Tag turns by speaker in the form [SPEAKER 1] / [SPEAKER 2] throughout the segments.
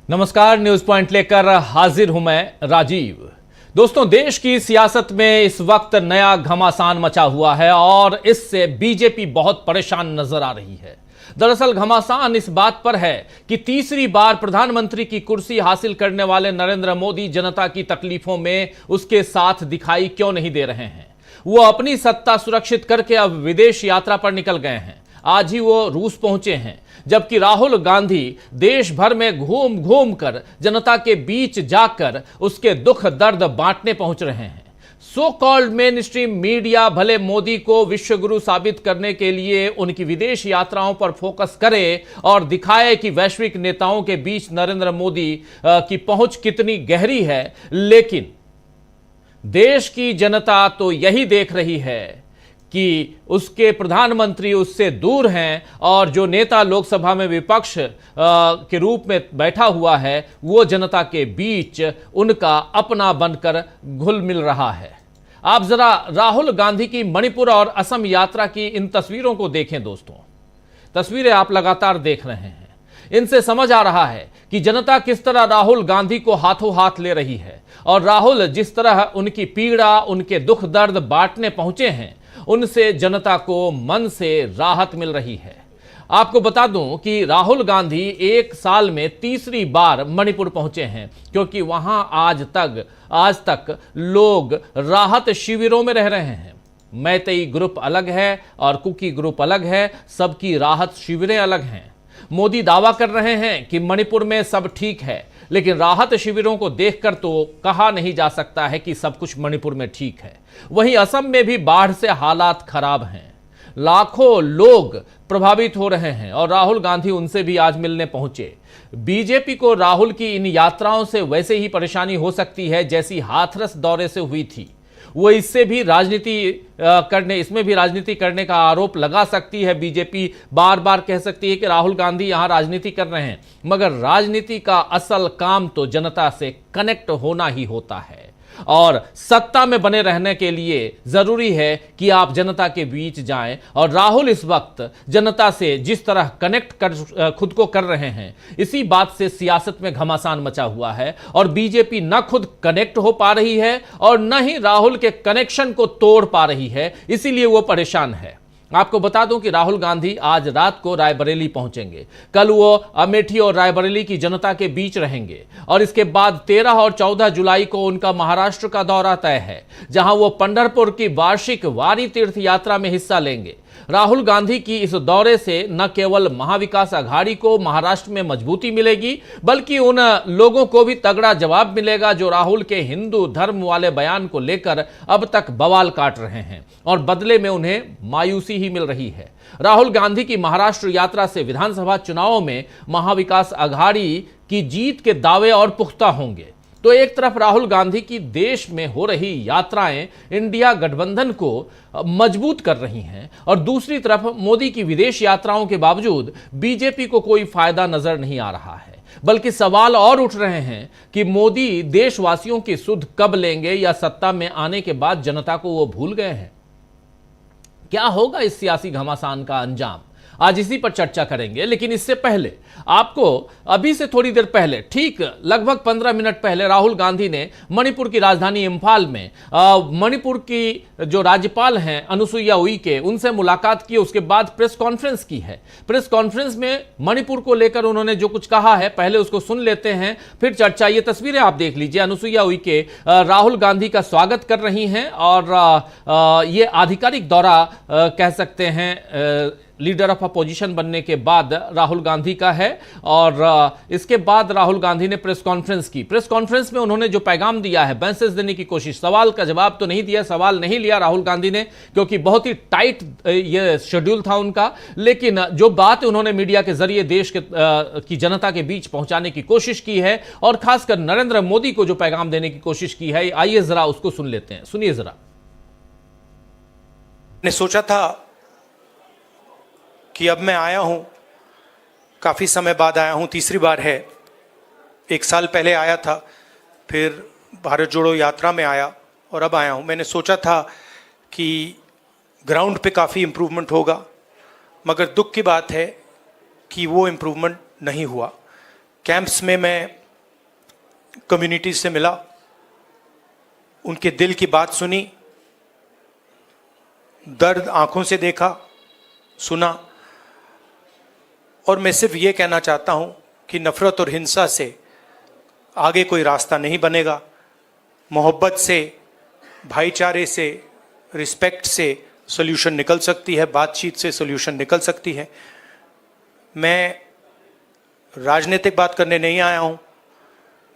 [SPEAKER 1] नमस्कार, news point लेकर हाजिर हूं मैं राजीव। दोस्तों, देश की सियासत में इस वक्त नया घमासान मचा हुआ है और इससे बीजेपी बहुत परेशान नजर आ रही है। दरअसल घमासान इस बात पर है कि तीसरी बार प्रधानमंत्री की कुर्सी हासिल करने वाले नरेंद्र मोदी जनता की तकलीफों में उसके साथ दिखाई क्यों नहीं दे रहे हैं। वो अपनी सत्ता सुरक्षित करके अब विदेश यात्रा पर निकल गए हैं। आज ही वो रूस पहुंचे हैं, जबकि राहुल गांधी देश भर में घूम घूम कर जनता के बीच जाकर उसके दुख दर्द बांटने पहुंच रहे हैं। So called main stream media भले मोदी को विश्वगुरु साबित करने के लिए उनकी विदेश यात्राओं पर फोकस करे और दिखाए कि वैश्विक नेताओं के बीच नरेंद्र मोदी की पहुंच कितनी गहरी है, लेकिन देश की जनता तो यही देख रही है कि उसके प्रधानमंत्री उससे दूर हैं और जो नेता लोकसभा में विपक्ष के रूप में बैठा हुआ है वो जनता के बीच उनका अपना बनकर घुल मिल रहा है। आप जरा राहुल गांधी की मणिपुर और असम यात्रा की इन तस्वीरों को देखें। दोस्तों, तस्वीरें आप लगातार देख रहे हैं, इनसे समझ आ रहा है कि जनता किस तरह राहुल गांधी को हाथों हाथ ले रही है और राहुल जिस तरह उनकी पीड़ा, उनके दुख दर्द बांटने पहुंचे हैं, उनसे जनता को मन से राहत मिल रही है। आपको बता दूं कि राहुल गांधी एक साल में तीसरी बार मणिपुर पहुंचे हैं, क्योंकि वहां आज तक लोग राहत शिविरों में रह रहे हैं। मैतेई ग्रुप अलग है और कुकी ग्रुप अलग है, सबकी राहत शिविरें अलग हैं। मोदी दावा कर रहे हैं कि मणिपुर में सब ठीक है, लेकिन राहत शिविरों को देखकर तो कहा नहीं जा सकता है कि सब कुछ मणिपुर में ठीक है। वहीं असम में भी बाढ़ से हालात खराब हैं, लाखों लोग प्रभावित हो रहे हैं और राहुल गांधी उनसे भी आज मिलने पहुंचे। बीजेपी को राहुल की इन यात्राओं से वैसे ही परेशानी हो सकती है जैसी हाथरस दौरे से हुई थी। वो इसमें भी राजनीति करने का आरोप लगा सकती है। बीजेपी बार बार कह सकती है कि राहुल गांधी यहां राजनीति कर रहे हैं, मगर राजनीति का असल काम तो जनता से कनेक्ट होना ही होता है और सत्ता में बने रहने के लिए जरूरी है कि आप जनता के बीच जाएं। और राहुल इस वक्त जनता से जिस तरह कनेक्ट कर खुद को कर रहे हैं, इसी बात से सियासत में घमासान मचा हुआ है और बीजेपी न खुद कनेक्ट हो पा रही है और न ही राहुल के कनेक्शन को तोड़ पा रही है, इसीलिए वो परेशान है। आपको बता दूं कि राहुल गांधी आज रात को रायबरेली पहुंचेंगे। कल वो अमेठी और रायबरेली की जनता के बीच रहेंगे और इसके बाद 13 और 14 जुलाई को उनका महाराष्ट्र का दौरा तय है, जहां वो पंढरपुर की वार्षिक वारी तीर्थ यात्रा में हिस्सा लेंगे। राहुल गांधी की इस दौरे से न केवल महाविकास अघाड़ी को महाराष्ट्र में मजबूती मिलेगी, बल्कि उन लोगों को भी तगड़ा जवाब मिलेगा जो राहुल के हिंदू धर्म वाले बयान को लेकर अब तक बवाल काट रहे हैं और बदले में उन्हें मायूसी ही मिल रही है। राहुल गांधी की महाराष्ट्र यात्रा से विधानसभा चुनावों में महाविकास अघाड़ी की जीत के दावे और पुख्ता होंगे। तो एक तरफ राहुल गांधी की देश में हो रही यात्राएं इंडिया गठबंधन को मजबूत कर रही हैं और दूसरी तरफ मोदी की विदेश यात्राओं के बावजूद बीजेपी को कोई फायदा नजर नहीं आ रहा है, बल्कि सवाल और उठ रहे हैं कि मोदी देशवासियों की सुध कब लेंगे या सत्ता में आने के बाद जनता को वो भूल गए हैं। क्या होगा इस सियासी घमासान का अंजाम, आज इसी पर चर्चा करेंगे। लेकिन इससे पहले आपको अभी से थोड़ी देर पहले, ठीक लगभग 15 मिनट पहले, राहुल गांधी ने मणिपुर की राजधानी इंफाल में मणिपुर की जो राज्यपाल हैं अनुसुईया उइके, उनसे मुलाकात की। उसके बाद प्रेस कॉन्फ्रेंस की है। प्रेस कॉन्फ्रेंस में मणिपुर को लेकर उन्होंने जो कुछ कहा है, पहले उसको सुन लेते हैं, फिर चर्चा। ये तस्वीरें आप देख लीजिए। अनुसुईया उइके राहुल गांधी का स्वागत कर रही हैं और ये आधिकारिक दौरा कह सकते हैं लीडर ऑफ अपोजिशन बनने के बाद राहुल गांधी का है। और इसके बाद राहुल गांधी ने प्रेस कॉन्फ्रेंस की। प्रेस कॉन्फ्रेंस में उन्होंने जो पैगाम दिया है, मैसेज देने की कोशिश, सवाल का जवाब तो नहीं दिया, सवाल नहीं लिया राहुल गांधी ने, क्योंकि बहुत ही टाइट ये शेड्यूल था उनका। लेकिन जो बात उन्होंने मीडिया के जरिए देश की जनता के बीच पहुंचाने की कोशिश की है और खासकर नरेंद्र मोदी को जो पैगाम देने की कोशिश की है, आइए जरा उसको सुन लेते हैं। सुनिए जरा।
[SPEAKER 2] ने सोचा था कि अब मैं आया हूं, काफ़ी समय बाद आया हूं, तीसरी बार है। 1 साल पहले आया था, फिर भारत जोड़ो यात्रा में आया और अब आया हूं। मैंने सोचा था कि ग्राउंड पे काफ़ी इम्प्रूवमेंट होगा, मगर दुख की बात है कि वो इम्प्रूवमेंट नहीं हुआ। कैंप्स में मैं कम्युनिटी से मिला, उनके दिल की बात सुनी, दर्द आंखों से देखा, सुना। और मैं सिर्फ ये कहना चाहता हूँ कि नफ़रत और हिंसा से आगे कोई रास्ता नहीं बनेगा। मोहब्बत से, भाईचारे से, रिस्पेक्ट से सॉल्यूशन निकल सकती है, बातचीत से सॉल्यूशन निकल सकती है। मैं राजनीतिक बात करने नहीं आया हूँ।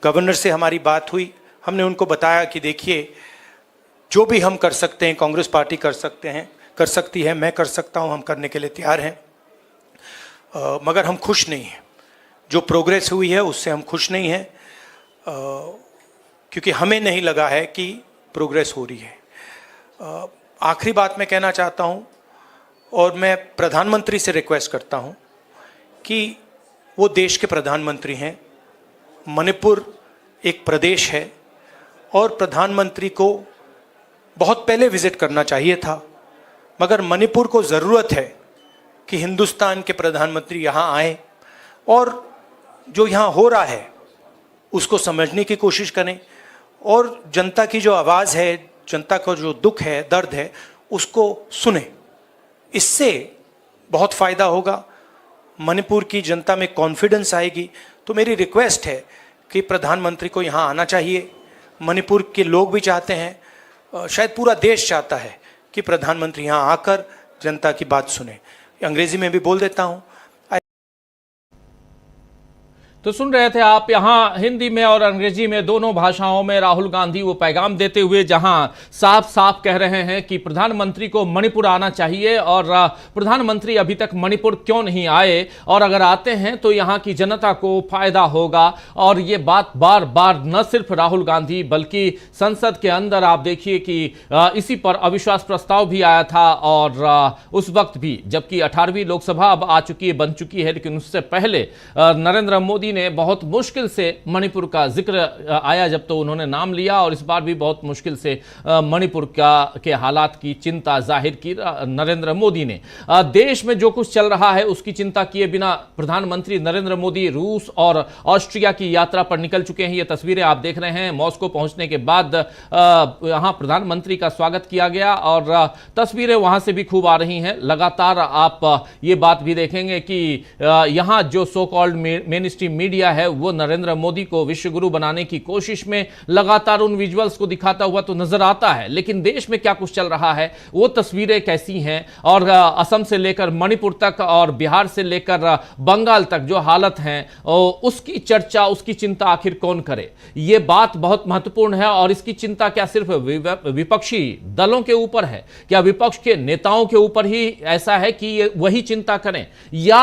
[SPEAKER 2] गवर्नर से हमारी बात हुई, हमने उनको बताया कि देखिए, जो भी हम कर सकते हैं, कांग्रेस पार्टी कर सकती है, मैं कर सकता हूँ, हम करने के लिए तैयार हैं। मगर हम खुश नहीं हैं, जो प्रोग्रेस हुई है उससे हम खुश नहीं हैं, क्योंकि हमें नहीं लगा है कि प्रोग्रेस हो रही है। आखिरी बात मैं कहना चाहता हूँ, और मैं प्रधानमंत्री से रिक्वेस्ट करता हूँ कि वो देश के प्रधानमंत्री हैं, मणिपुर एक प्रदेश है, और प्रधानमंत्री को बहुत पहले विजिट करना चाहिए था, मगर मणिपुर को ज़रूरत है कि हिंदुस्तान के प्रधानमंत्री यहाँ आए और जो यहाँ हो रहा है उसको समझने की कोशिश करें, और जनता की जो आवाज़ है, जनता का जो दुख है, दर्द है, उसको सुने। इससे बहुत फ़ायदा होगा, मणिपुर की जनता में कॉन्फिडेंस आएगी। तो मेरी रिक्वेस्ट है कि प्रधानमंत्री को यहाँ आना चाहिए। मणिपुर के लोग भी चाहते हैं, शायद पूरा देश चाहता है कि प्रधानमंत्री यहाँ आकर जनता की बात सुने। अंग्रेजी में भी बोल देता हूँ।
[SPEAKER 1] तो सुन रहे थे आप, यहाँ हिंदी में और अंग्रेजी में दोनों भाषाओं में राहुल गांधी वो पैगाम देते हुए जहां साफ साफ कह रहे हैं कि प्रधानमंत्री को मणिपुर आना चाहिए, और प्रधानमंत्री अभी तक मणिपुर क्यों नहीं आए, और अगर आते हैं तो यहाँ की जनता को फायदा होगा। और ये बात बार बार न सिर्फ राहुल गांधी बल्कि संसद के अंदर आप देखिए कि इसी पर अविश्वास प्रस्ताव भी आया था, और उस वक्त भी, जबकि 18वीं लोकसभा अब आ चुकी है, बन चुकी है, लेकिन उससे पहले नरेंद्र मोदी ने बहुत मुश्किल से मणिपुर का जिक्र आया जब तो उन्होंने नाम लिया, और इस बार भी बहुत मुश्किल से मणिपुर के हालात की चिंता जाहिर की नरेंद्र मोदी ने। देश में जो कुछ चल रहा है उसकी चिंता किए बिना प्रधानमंत्री नरेंद्र मोदी रूस और ऑस्ट्रिया की यात्रा पर निकल चुके हैं। ये तस्वीरें आप देख रहे हैं। मॉस्को पहुंचने के बाद यहां प्रधानमंत्री का स्वागत किया गया, और तस्वीरें वहां से भी खूब आ रही हैं। लगातार आप ये बात भी देखेंगे कि यहां जो so called main stream media है वो नरेंद्र मोदी को विश्व गुरु बनाने की कोशिश में लगातार उन विजुअल्स को दिखाता हुआ तो नजर आता है, लेकिन देश में क्या कुछ चल रहा है, वो तस्वीरें कैसी हैं, और असम से लेकर मणिपुर तक और बिहार से लेकर बंगाल तक जो हालत है उसकी चर्चा, उसकी चिंता आखिर कौन करे। ये बात बहुत महत्वपूर्ण है, और इसकी चिंता क्या सिर्फ विपक्षी दलों के ऊपर है, क्या विपक्ष के नेताओं के ऊपर ही ऐसा है कि ये वही चिंता करें, या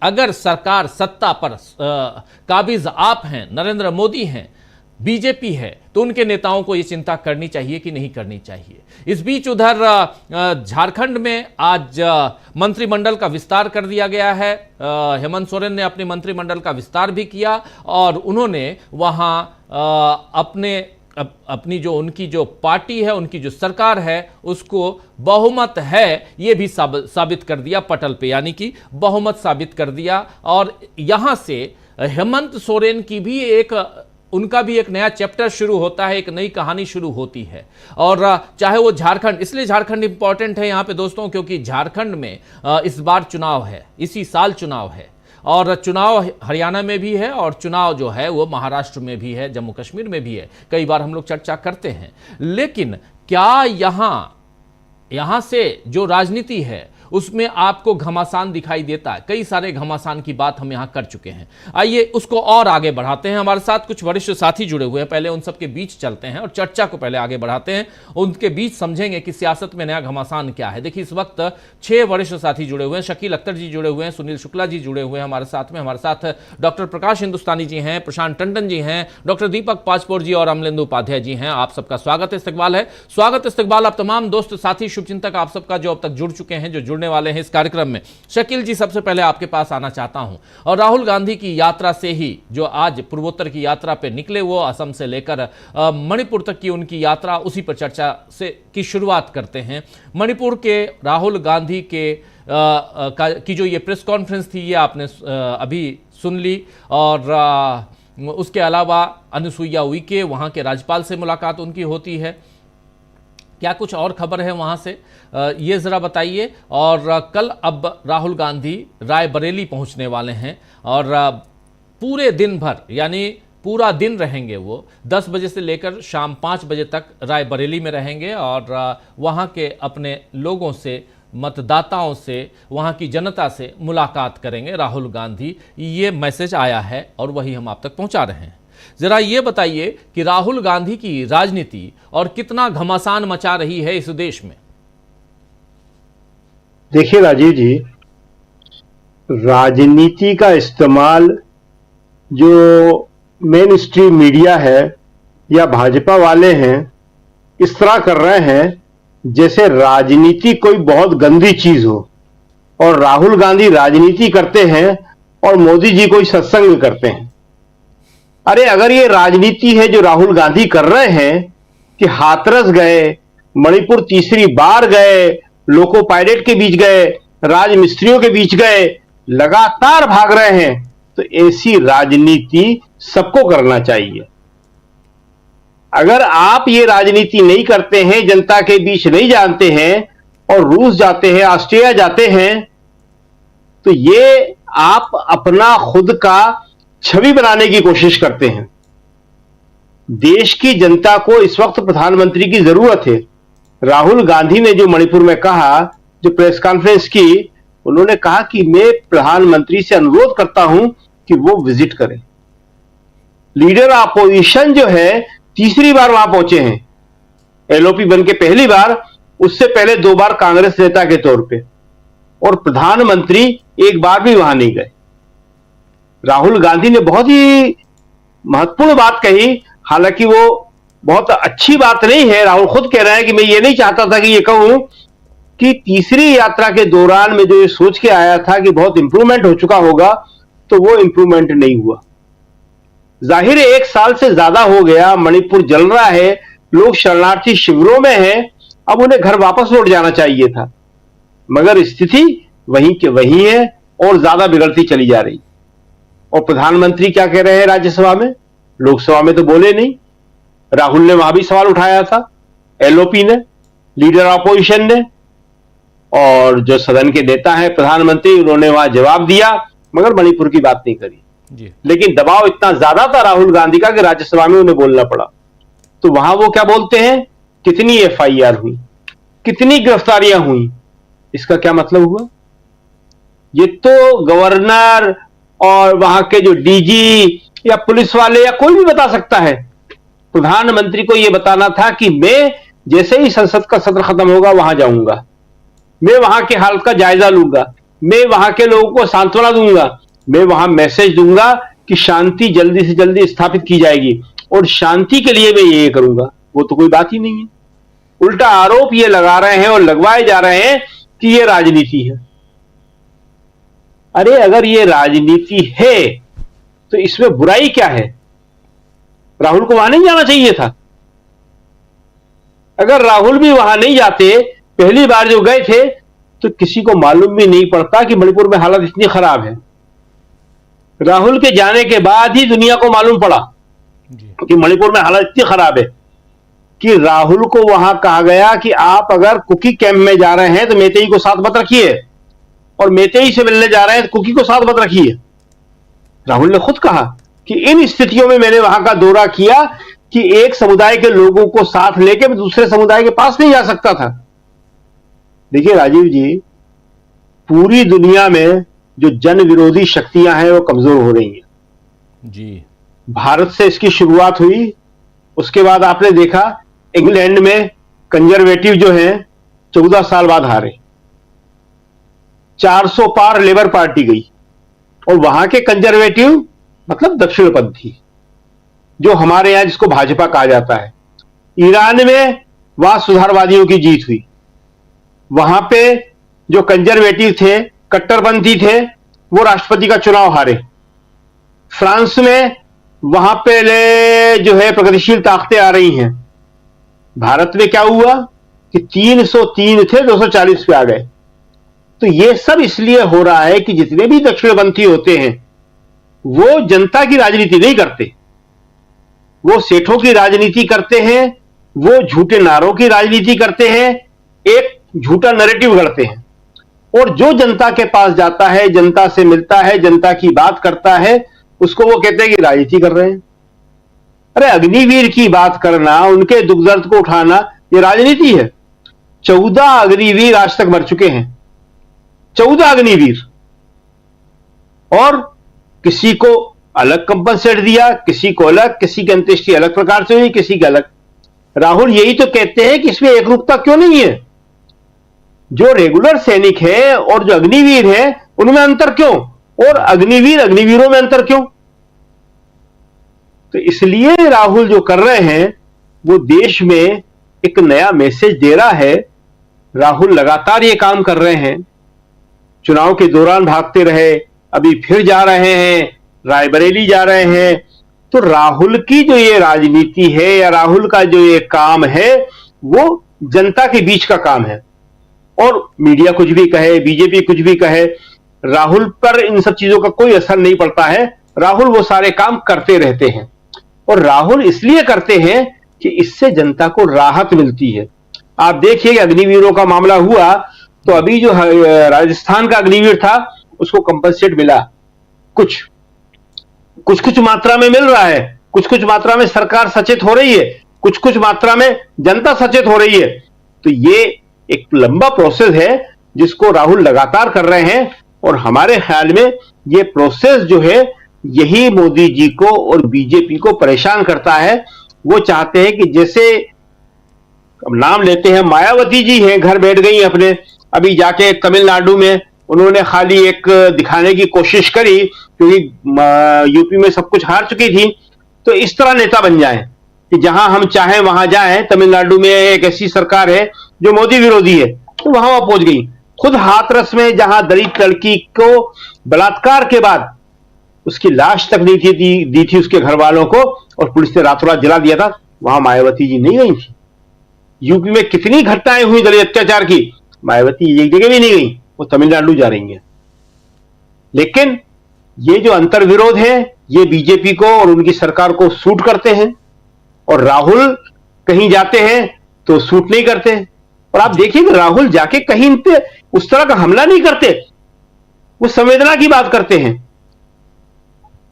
[SPEAKER 1] अगर सरकार सत्ता पर काबिज आप हैं, नरेंद्र मोदी हैं, बीजेपी है, तो उनके नेताओं को यह चिंता करनी चाहिए कि नहीं करनी चाहिए। इस बीच उधर झारखंड में आज मंत्रिमंडल का विस्तार कर दिया गया है। हेमंत सोरेन ने अपने मंत्रिमंडल का विस्तार भी किया, और उन्होंने वहां अपनी जो उनकी जो पार्टी है, उनकी जो सरकार है, उसको बहुमत है ये भी साबित कर दिया पटल पे, यानी कि बहुमत साबित कर दिया। और यहां से हेमंत सोरेन की भी उनका भी एक नया चैप्टर शुरू होता है, एक नई कहानी शुरू होती है। और चाहे वो झारखंड, इसलिए झारखंड इंपॉर्टेंट है यहाँ पे दोस्तों, क्योंकि झारखंड में इस बार चुनाव है, इसी साल चुनाव है, और चुनाव हरियाणा में भी है, और चुनाव जो है वो महाराष्ट्र में भी है, जम्मू कश्मीर में भी है। कई बार हम लोग चर्चा करते हैं, लेकिन क्या यहां से जो राजनीति है उसमें आपको घमासान दिखाई देता है? कई सारे घमासान की बात हम यहां कर चुके हैं। आइए उसको और आगे बढ़ाते हैं। हमारे साथ कुछ वरिष्ठ साथी जुड़े हुए हैं, पहले उन सबके बीच चलते हैं और चर्चा को पहले आगे बढ़ाते हैं, उनके बीच समझेंगे कि सियासत में नया घमासान क्या है। देखिए, इस वक्त 6 वरिष्ठ साथी जुड़े हुए हैं। शकील अख्तर जी जुड़े हुए हैं, सुनील शुक्ला जी जुड़े हुए हैं हमारे साथ डॉक्टर प्रकाश हिंदुस्तानी जी हैं, प्रशांत टंडन जी हैं, डॉक्टर दीपक पाचपोर जी और अमलेंदु उपाध्याय जी हैं। आप सबका स्वागत इस्तकबाल है। स्वागत इस्तकबाल आप तमाम दोस्त साथी शुभचिंतक आप सबका जो अब तक जुड़ चुके हैं, जो जुड़ने जुड़ने वाले हैं इस कार्यक्रम में। शकील जी, सबसे पहले आपके पास आना चाहता हूं और राहुल गांधी की यात्रा से ही, जो आज पूर्वोत्तर की यात्रा पे निकले, वो असम से लेकर मणिपुर तक की उनकी यात्रा, उसी पर चर्चा से की शुरुआत करते हैं। मणिपुर के राहुल गांधी के की जो ये प्रेस कॉन्फ्रेंस थी, ये आपने अभी सुन ली, और उसके अलावा अनुसुईया उइके, वहाँ के राज्यपाल से मुलाकात उनकी होती है। क्या कुछ और खबर है वहाँ से, ये ज़रा बताइए। और कल अब राहुल गांधी रायबरेली पहुँचने वाले हैं और पूरे दिन भर, यानी पूरा दिन रहेंगे वो, 10 बजे से लेकर शाम 5 बजे तक रायबरेली में रहेंगे और वहाँ के अपने लोगों से, मतदाताओं से, वहाँ की जनता से मुलाकात करेंगे राहुल गांधी। ये मैसेज आया है और वही हम आप तक पहुँचा रहे हैं। जरा ये बताइए कि राहुल गांधी की राजनीति और कितना घमासान मचा रही है इस देश में।
[SPEAKER 3] देखिए राजीव जी, राजनीति का इस्तेमाल जो मेन स्ट्रीम मीडिया है या भाजपा वाले हैं, इस तरह कर रहे हैं जैसे राजनीति कोई बहुत गंदी चीज हो, और राहुल गांधी राजनीति करते हैं और मोदी जी कोई सत्संग करते हैं। अरे अगर ये राजनीति है जो राहुल गांधी कर रहे हैं कि हाथरस गए, मणिपुर तीसरी बार गए, लोको पायलट के बीच गए, राज मिस्त्रियों के बीच गए, लगातार भाग रहे हैं, तो ऐसी राजनीति सबको करना चाहिए। अगर आप ये राजनीति नहीं करते हैं, जनता के बीच नहीं जानते हैं और रूस जाते हैं, ऑस्ट्रेलिया जाते हैं, तो ये आप अपना खुद का छवि बनाने की कोशिश करते हैं। देश की जनता को इस वक्त प्रधानमंत्री की जरूरत है। राहुल गांधी ने जो मणिपुर में कहा, जो प्रेस कॉन्फ्रेंस की, उन्होंने कहा कि मैं प्रधानमंत्री से अनुरोध करता हूं कि वो विजिट करें। लीडर अपोजिशन जो है तीसरी बार वहां पहुंचे हैं, एलओपी बन के पहली बार, उससे पहले 2 बार कांग्रेस नेता के तौर पे, और प्रधानमंत्री एक बार भी वहां नहीं गए। राहुल गांधी ने बहुत ही महत्वपूर्ण बात कही, हालांकि वो बहुत अच्छी बात नहीं है। राहुल खुद कह रहे हैं कि मैं ये नहीं चाहता था कि ये कहूं कि तीसरी यात्रा के दौरान में जो ये सोच के आया था कि बहुत इंप्रूवमेंट हो चुका होगा, तो वो इंप्रूवमेंट नहीं हुआ। जाहिर है 1 साल से ज्यादा हो गया, मणिपुर जल रहा है, लोग शरणार्थी शिविरों में हैं, अब उन्हें घर वापस लौट जाना चाहिए था, मगर स्थिति वहीं के वहीं है और ज्यादा बिगड़ती चली जा रही। और प्रधानमंत्री क्या कह रहे हैं राज्यसभा में, लोकसभा में तो बोले नहीं। राहुल ने वहां भी सवाल उठाया था, एलओपी ने, लीडर ऑपोजिशन ने, और जो सदन के नेता हैं प्रधानमंत्री, उन्होंने वहां जवाब दिया, मगर मणिपुर की बात नहीं करी जी। लेकिन दबाव इतना ज्यादा था राहुल गांधी का कि राज्यसभा में उन्हें बोलना पड़ा। तो वहां वो क्या बोलते हैं, कितनी एफआईआर हुई, कितनी गिरफ्तारियां हुई, इसका क्या मतलब हुआ? ये तो गवर्नर और वहां के जो डीजी या पुलिस वाले या कोई भी बता सकता है। प्रधानमंत्री को यह बताना था कि मैं जैसे ही संसद का सत्र खत्म होगा वहां जाऊंगा, मैं वहां के हालत का जायजा लूंगा, मैं वहां के लोगों को सांत्वना दूंगा, मैं वहां मैसेज दूंगा कि शांति जल्दी से जल्दी स्थापित की जाएगी और शांति के लिए मैं ये करूंगा। वो तो कोई बात ही नहीं है। उल्टा आरोप ये लगा रहे हैं और लगवाए जा रहे हैं कि ये राजनीति है। अरे अगर ये राजनीति है तो इसमें बुराई क्या है? राहुल को वहां नहीं जाना चाहिए था। अगर राहुल भी वहां नहीं जाते, पहली बार जो गए थे, तो किसी को मालूम भी नहीं पड़ता कि मणिपुर में हालत इतनी खराब है। राहुल के जाने के बाद ही दुनिया को मालूम पड़ा कि मणिपुर में हालत इतनी खराब है कि राहुल को वहां कहा गया कि आप अगर कुकी कैंप में जा रहे हैं तो मेतेई को साथ मत रखिए, और मेतेई से मिलने जा रहे हैं तो कुकी को साथ मत रखिए। राहुल ने खुद कहा कि इन स्थितियों में मैंने वहां का दौरा किया कि एक समुदाय के लोगों को साथ लेकर मैं दूसरे समुदाय के पास नहीं जा सकता था। देखिए राजीव जी, पूरी दुनिया में जो जन विरोधी शक्तियां हैं वो कमजोर हो रही हैं जी। भारत से इसकी शुरुआत हुई, उसके बाद आपने देखा इंग्लैंड में कंजर्वेटिव जो हैं 14 साल बाद हारे, 400 पार लेबर पार्टी गई, और वहां के कंजर्वेटिव मतलब दक्षिणपंथी, जो हमारे यहां जिसको भाजपा कहा जाता है। ईरान में वहां सुधारवादियों की जीत हुई, वहां पे जो कंजर्वेटिव थे, कट्टरपंथी थे, वो राष्ट्रपति का चुनाव हारे। फ्रांस में वहां पे जो है प्रगतिशील ताकतें आ रही हैं। भारत में क्या हुआ कि 303 थे, 240 पे आ गए। तो ये सब इसलिए हो रहा है कि जितने भी दक्षिणपंथी होते हैं वो जनता की राजनीति नहीं करते, वो सेठों की राजनीति करते हैं, वो झूठे नारों की राजनीति करते हैं, एक झूठा नैरेटिव गढ़ते हैं। और जो जनता के पास जाता है, जनता से मिलता है, जनता की बात करता है, उसको वो कहते हैं कि राजनीति कर रहे हैं। अरे अग्निवीर की बात करना, उनके दुख दर्द को उठाना, ये राजनीति है। 14 अग्निवीर आज तक मर चुके हैं, 14 अग्निवीर, और किसी को अलग कंपनसेट दिया, किसी को अलग, किसी की अंत्येष्टि अलग प्रकार से हुई, किसी की अलग। राहुल यही तो कहते हैं कि इसमें एकरूपता क्यों नहीं है? जो रेगुलर सैनिक है और जो अग्निवीर है उनमें अंतर क्यों, और अग्निवीर अग्निवीरों में अंतर क्यों? तो इसलिए राहुल जो कर रहे हैं वो देश में एक नया मैसेज दे रहा है। राहुल लगातार ये काम कर रहे हैं, चुनाव के दौरान भागते रहे, अभी फिर जा रहे हैं, रायबरेली जा रहे हैं। तो राहुल की जो ये राजनीति है या राहुल का जो ये काम है वो जनता के बीच का काम है। और मीडिया कुछ भी कहे, बीजेपी कुछ भी कहे, राहुल पर इन सब चीजों का कोई असर नहीं पड़ता है। राहुल वो सारे काम करते रहते हैं, और राहुल इसलिए करते हैं कि इससे जनता को राहत मिलती है। आप देखिए कि अग्निवीरों का मामला हुआ तो अभी जो राजस्थान का अग्निवीर था उसको कंपनसेट मिला, कुछ मात्रा में मिल रहा है, कुछ मात्रा में सरकार सचेत हो रही है, कुछ मात्रा में जनता सचेत हो रही है। तो ये एक लंबा प्रोसेस है जिसको राहुल लगातार कर रहे हैं, और हमारे ख्याल में ये प्रोसेस जो है यही मोदी जी को और बीजेपी को परेशान करता है। वो चाहते हैं कि जैसे अब नाम लेते हैं, मायावती जी हैं, घर बैठ गई अपने, अभी जाके तमिलनाडु में उन्होंने खाली एक दिखाने की कोशिश करी क्योंकि यूपी में सब कुछ हार चुकी थी। तो इस तरह नेता बन जाएं कि जहां हम चाहें वहां जाएं। तमिलनाडु में एक ऐसी सरकार है जो मोदी विरोधी है, तो वहां वो पहुंच गई। खुद हाथरस में जहां दलित लड़की को बलात्कार के बाद उसकी लाश तक नहीं दी थी उसके घर वालों को, और पुलिस ने रातों रात जला दिया था, वहां मायावती जी नहीं गई थी। यूपी में कितनी घटनाएं हुई दलित अत्याचार की, मायावती एक जगह भी नहीं गई, वो तमिलनाडु जा रही है। लेकिन ये जो अंतर्विरोध है ये बीजेपी को और उनकी सरकार को सूट करते हैं, और राहुल कहीं जाते हैं तो सूट नहीं करते। और आप देखिए कि राहुल जाके कहीं पे उस तरह का हमला नहीं करते, वो संवेदना की बात करते हैं,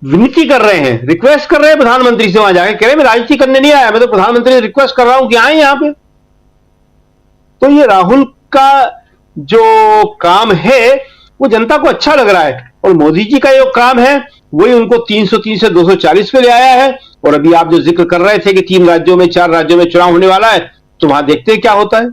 [SPEAKER 3] विनती कर रहे हैं, रिक्वेस्ट कर रहे हैं प्रधानमंत्री से। वहां जाके कह रहे मैं राजनीति करने नहीं आया, मैं तो प्रधानमंत्री से रिक्वेस्ट कर रहा हूं कि आए यहां पे। तो ये राहुल का जो काम है वो जनता को अच्छा लग रहा है, और मोदी जी का जो काम है वही उनको 303 से 240 पे ले आया है। और अभी आप जो जिक्र कर रहे थे कि 3 राज्यों में 4 राज्यों में चुनाव होने वाला है, तो वहां देखते हैं क्या होता है।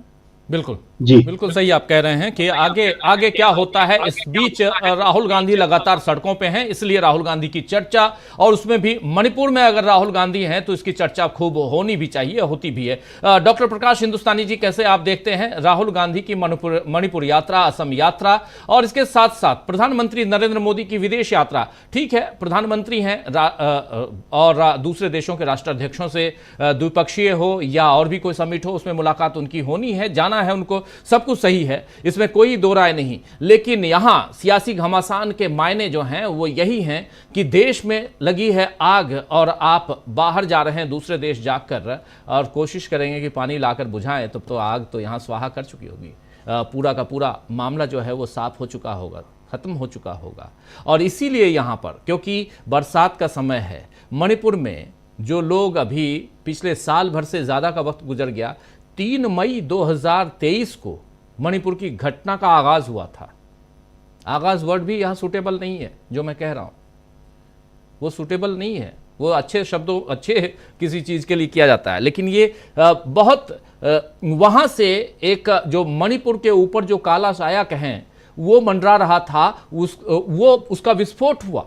[SPEAKER 1] बिल्कुल
[SPEAKER 3] जी,
[SPEAKER 1] बिल्कुल सही आप कह रहे हैं कि आगे क्या होता है। इस बीच राहुल गांधी लगातार सड़कों पे हैं, इसलिए राहुल गांधी की चर्चा, और उसमें भी मणिपुर में अगर राहुल गांधी हैं तो इसकी चर्चा खूब होनी भी चाहिए, होती भी है। डॉक्टर प्रकाश हिंदुस्तानी जी, कैसे आप देखते हैं राहुल गांधी की मणिपुर यात्रा, असम यात्रा, और इसके साथ साथ प्रधानमंत्री नरेंद्र मोदी की विदेश यात्रा? ठीक है, प्रधानमंत्री हैं और दूसरे देशों के राष्ट्राध्यक्षों से द्विपक्षीय हो या और भी कोई समिट हो, उसमें मुलाकात उनकी होनी है, जाना है उनको, सब कुछ सही है, इसमें कोई दो राय नहीं। लेकिन यहां सियासी घमासान के मायने जो हैं वो यही हैं कि देश में लगी है आग और आप बाहर जा रहे हैं दूसरे देश जाकर और कोशिश करेंगे कि पानी लाकर बुझाएं, तब तो आग तो यहां स्वाहा कर चुकी होगी। पूरा का पूरा मामला जो है वो साफ हो चुका होगा, खत्म हो चुका होगा। और इसीलिए यहां पर, क्योंकि बरसात का समय है, मणिपुर में जो लोग अभी पिछले साल भर से ज्यादा का वक्त गुजर गया, 3 मई 2023 को मणिपुर की घटना का आगाज हुआ था। आगाज वर्ड भी यहां सूटेबल नहीं है, जो मैं कह रहा हूं वो सूटेबल नहीं है। वो अच्छे शब्दों, अच्छे किसी चीज के लिए किया जाता है, लेकिन ये बहुत वहां से एक जो मणिपुर के ऊपर जो काला साया कहें वो मंडरा रहा था, वो उसका विस्फोट हुआ।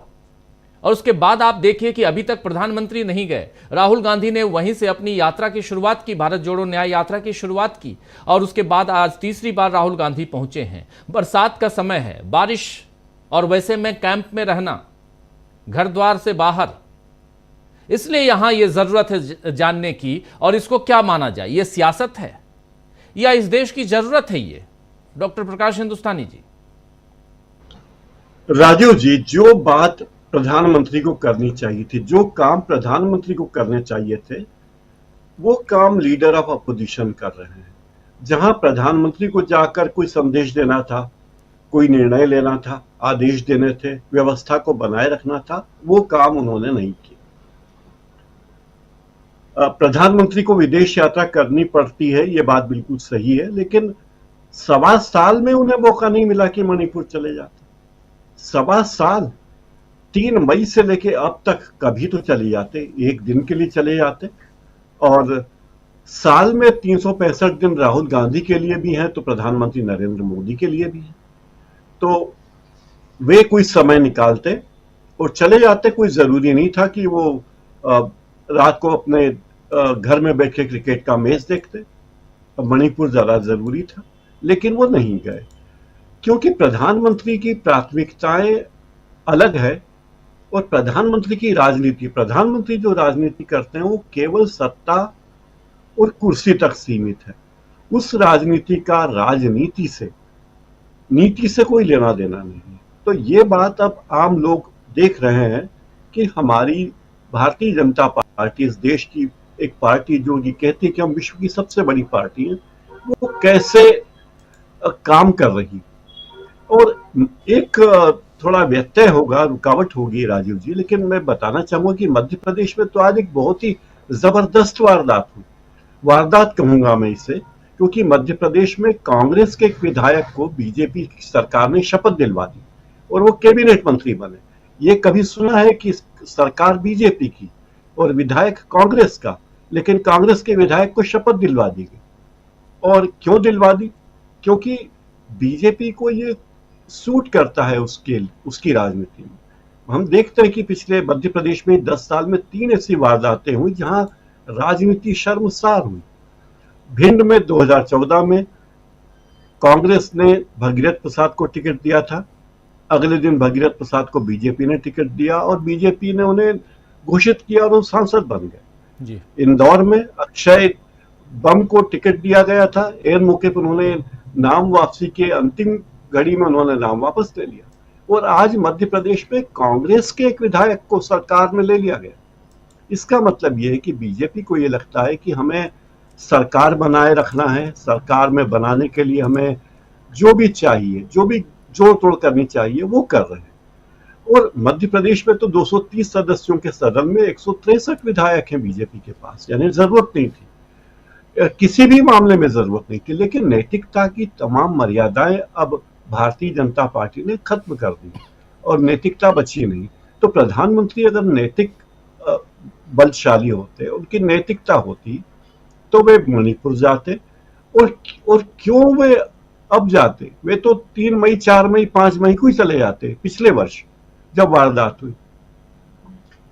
[SPEAKER 1] और उसके बाद आप देखिए कि अभी तक प्रधानमंत्री नहीं गए। राहुल गांधी ने वहीं से अपनी यात्रा की शुरुआत की, भारत जोड़ो न्याय यात्रा की शुरुआत की, और उसके बाद आज तीसरी बार राहुल गांधी पहुंचे हैं। बरसात का समय है, बारिश, और वैसे में कैंप में रहना, घर द्वार से बाहर, इसलिए यहां यह जरूरत है जानने की, और इसको क्या माना जाए, यह सियासत है या इस देश की जरूरत है ये? डॉक्टर प्रकाश हिंदुस्तानी जी।
[SPEAKER 4] राजीव जी, जो बात प्रधानमंत्री को करनी चाहिए थी, जो काम प्रधानमंत्री को करने चाहिए थे, वो काम लीडर ऑफ अपोजिशन कर रहे हैं। जहां प्रधानमंत्री को जाकर कोई संदेश देना था, कोई निर्णय लेना था, आदेश देने थे, व्यवस्था को बनाए रखना था, वो काम उन्होंने नहीं किया। प्रधानमंत्री को विदेश यात्रा करनी पड़ती है, ये बात बिल्कुल सही है, लेकिन 1.25 साल में उन्हें मौका नहीं मिला कि मणिपुर चले जाते। 1.25 साल, 3 मई से लेके अब तक कभी तो चले जाते, एक दिन के लिए चले जाते। और साल में 365 दिन राहुल गांधी के लिए भी हैं, तो प्रधानमंत्री नरेंद्र मोदी के लिए भी है, तो वे कोई समय निकालते और चले जाते। कोई जरूरी नहीं था कि वो रात को अपने घर में बैठ के क्रिकेट का मैच देखते। मणिपुर ज्यादा जरूरी था, लेकिन वो नहीं गए, क्योंकि प्रधानमंत्री की प्राथमिकताएं अलग है और प्रधानमंत्री की राजनीति, प्रधानमंत्री जो राजनीति करते हैं वो केवल सत्ता और कुर्सी तक सीमित है। उस राजनीति का राजनीति से, नीति से कोई लेना देना नहीं है। तो ये बात अब आम लोग देख रहे हैं कि हमारी भारतीय जनता पार्टी, इस देश की एक पार्टी जो ये कहती है कि हम विश्व की सबसे बड़ी पार्टी हैं, वो कैसे काम कर रही। और एक थोड़ा व्यत्यय होगा, रुकावट होगी राजीव जी, लेकिन मैं बताना चाहूंगा कि मध्य प्रदेश में तो आज एक बहुत ही जबरदस्त वारदात हुई। वारदात कहूंगा मैं इसे, क्योंकि मध्य प्रदेश में कांग्रेस के एक विधायक को बीजेपी की सरकार ने शपथ दिलवा दी और वो कैबिनेट मंत्री बने। ये कभी सुना है कि सरकार बीजेपी की और विधायक कांग्रेस का, लेकिन कांग्रेस के विधायक को शपथ दिलवा दी गई। और क्यों दिलवा दी? क्योंकि बीजेपी को ये सूट करता है उसकी राजनीति में। हम देखते हैं कि पिछले मध्य प्रदेश में 10 साल में 3 ऐसी वारदातें हुई जहां राजनीति शर्मसार हुई। भिंड में 2014 में कांग्रेस ने भगीरथ प्रसाद को टिकट दिया था, अगले दिन भगीरथ प्रसाद को बीजेपी ने टिकट दिया और बीजेपी ने उन्हें घोषित किया और वो सांसद बन गए। इंदौर में अक्षय बम को टिकट दिया गया था, एन मौके पर उन्होंने नाम वापसी के अंतिम घड़ी में उन्होंने नाम वापस ले लिया। और आज मध्य प्रदेश में कांग्रेस के एक विधायक को सरकार में ले लिया गया। इसका मतलब यह है कि बीजेपी को यह लगता है कि हमें सरकार बनाए रखना है, सरकार में बनाने के लिए हमें जो भी चाहिए, जो भी जोड़ तोड़ करनी चाहिए वो कर रहे हैं। और मध्य प्रदेश में तो 230 सदस्यों के सदन में 163 विधायक हैं बीजेपी के पास, यानी जरूरत नहीं थी, किसी भी मामले में जरूरत नहीं थी। लेकिन नैतिकता की तमाम मर्यादाएं अब भारतीय जनता पार्टी ने खत्म कर दी और नैतिकता बची नहीं। तो प्रधानमंत्री अगर नैतिक बलशाली होते, उनकी नैतिकता होती, तो वे मणिपुर जाते। और क्यों वे अब जाते? वे तो 3 मई, 4 मई, 5 मई को ही चले जाते पिछले वर्ष जब वारदात हुई,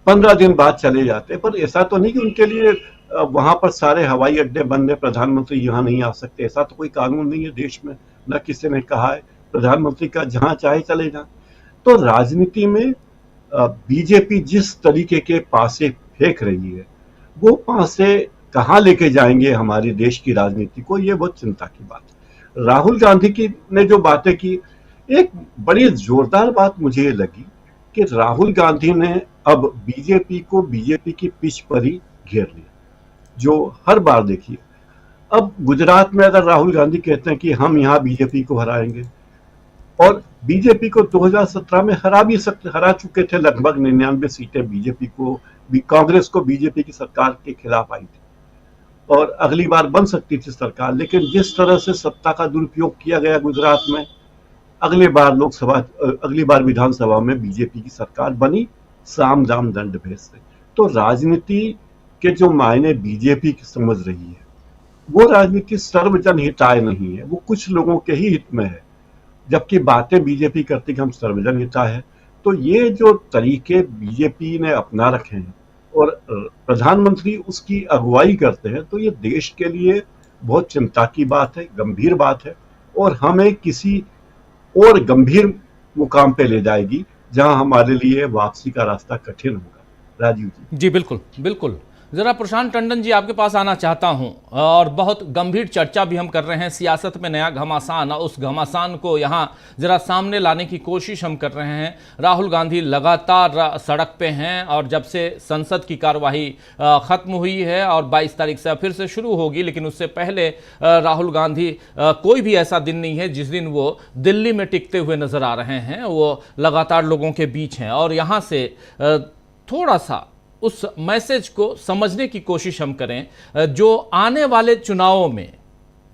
[SPEAKER 4] 15 दिन बाद चले जाते। पर ऐसा तो नहीं कि उनके लिए वहां पर सारे हवाई अड्डे बंद है, प्रधानमंत्री यहाँ नहीं आ सकते, ऐसा तो कोई कानून नहीं है देश में, न किसी ने कहा है प्रधानमंत्री का जहां चाहे चले जाए। तो राजनीति में बीजेपी जिस तरीके के पासे फेंक रही है, वो पासे कहां लेके जाएंगे हमारे देश की राजनीति को, ये बहुत चिंता की बात है। राहुल गांधी की ने जो बातें की, एक बड़ी जोरदार बात मुझे ये लगी कि राहुल गांधी ने अब बीजेपी को बीजेपी की पिच पर ही घेर लिया, जो हर बार देखिए। अब गुजरात में अगर राहुल गांधी कहते हैं कि हम यहाँ बीजेपी को हराएंगे, और बीजेपी को 2017 में हरा चुके थे, लगभग 99 सीटें बीजेपी को, कांग्रेस को बीजेपी की सरकार के खिलाफ आई थी और अगली बार बन सकती थी सरकार। लेकिन जिस तरह से सत्ता का दुरुपयोग किया गया गुजरात में, अगली बार विधानसभा में बीजेपी की सरकार बनी, साम दाम दंड भेद से। तो राजनीति के जो मायने बीजेपी की समझ रही है, वो राजनीति सर्वजन हिताय नहीं है, वो कुछ लोगों के ही हित में है। जबकि बातें बीजेपी करती कि हम सर्वजन हिताय है, तो ये जो तरीके बीजेपी ने अपना रखे हैं और प्रधानमंत्री उसकी अगुवाई करते हैं, तो ये देश के लिए बहुत चिंता की बात है, गंभीर बात है, और हमें किसी और गंभीर मुकाम पे ले जाएगी जहां हमारे लिए वापसी का रास्ता कठिन होगा। राजीव जी।
[SPEAKER 1] जी बिल्कुल बिल्कुल। जरा प्रशांत टंडन जी आपके पास आना चाहता हूं, और बहुत गंभीर चर्चा भी हम कर रहे हैं, सियासत में नया घमासान, उस घमासान को यहां जरा सामने लाने की कोशिश हम कर रहे हैं। राहुल गांधी लगातार सड़क पे हैं, और जब से संसद की कार्यवाही खत्म हुई है और 22 तारीख से फिर से शुरू होगी, लेकिन उससे पहले राहुल गांधी कोई भी ऐसा दिन नहीं है जिस दिन वो दिल्ली में टिकते हुए नजर आ रहे हैं। वो लगातार लोगों के बीच हैं, और यहाँ से थोड़ा सा उस मैसेज को समझने की कोशिश हम करें। जो आने वाले चुनावों में,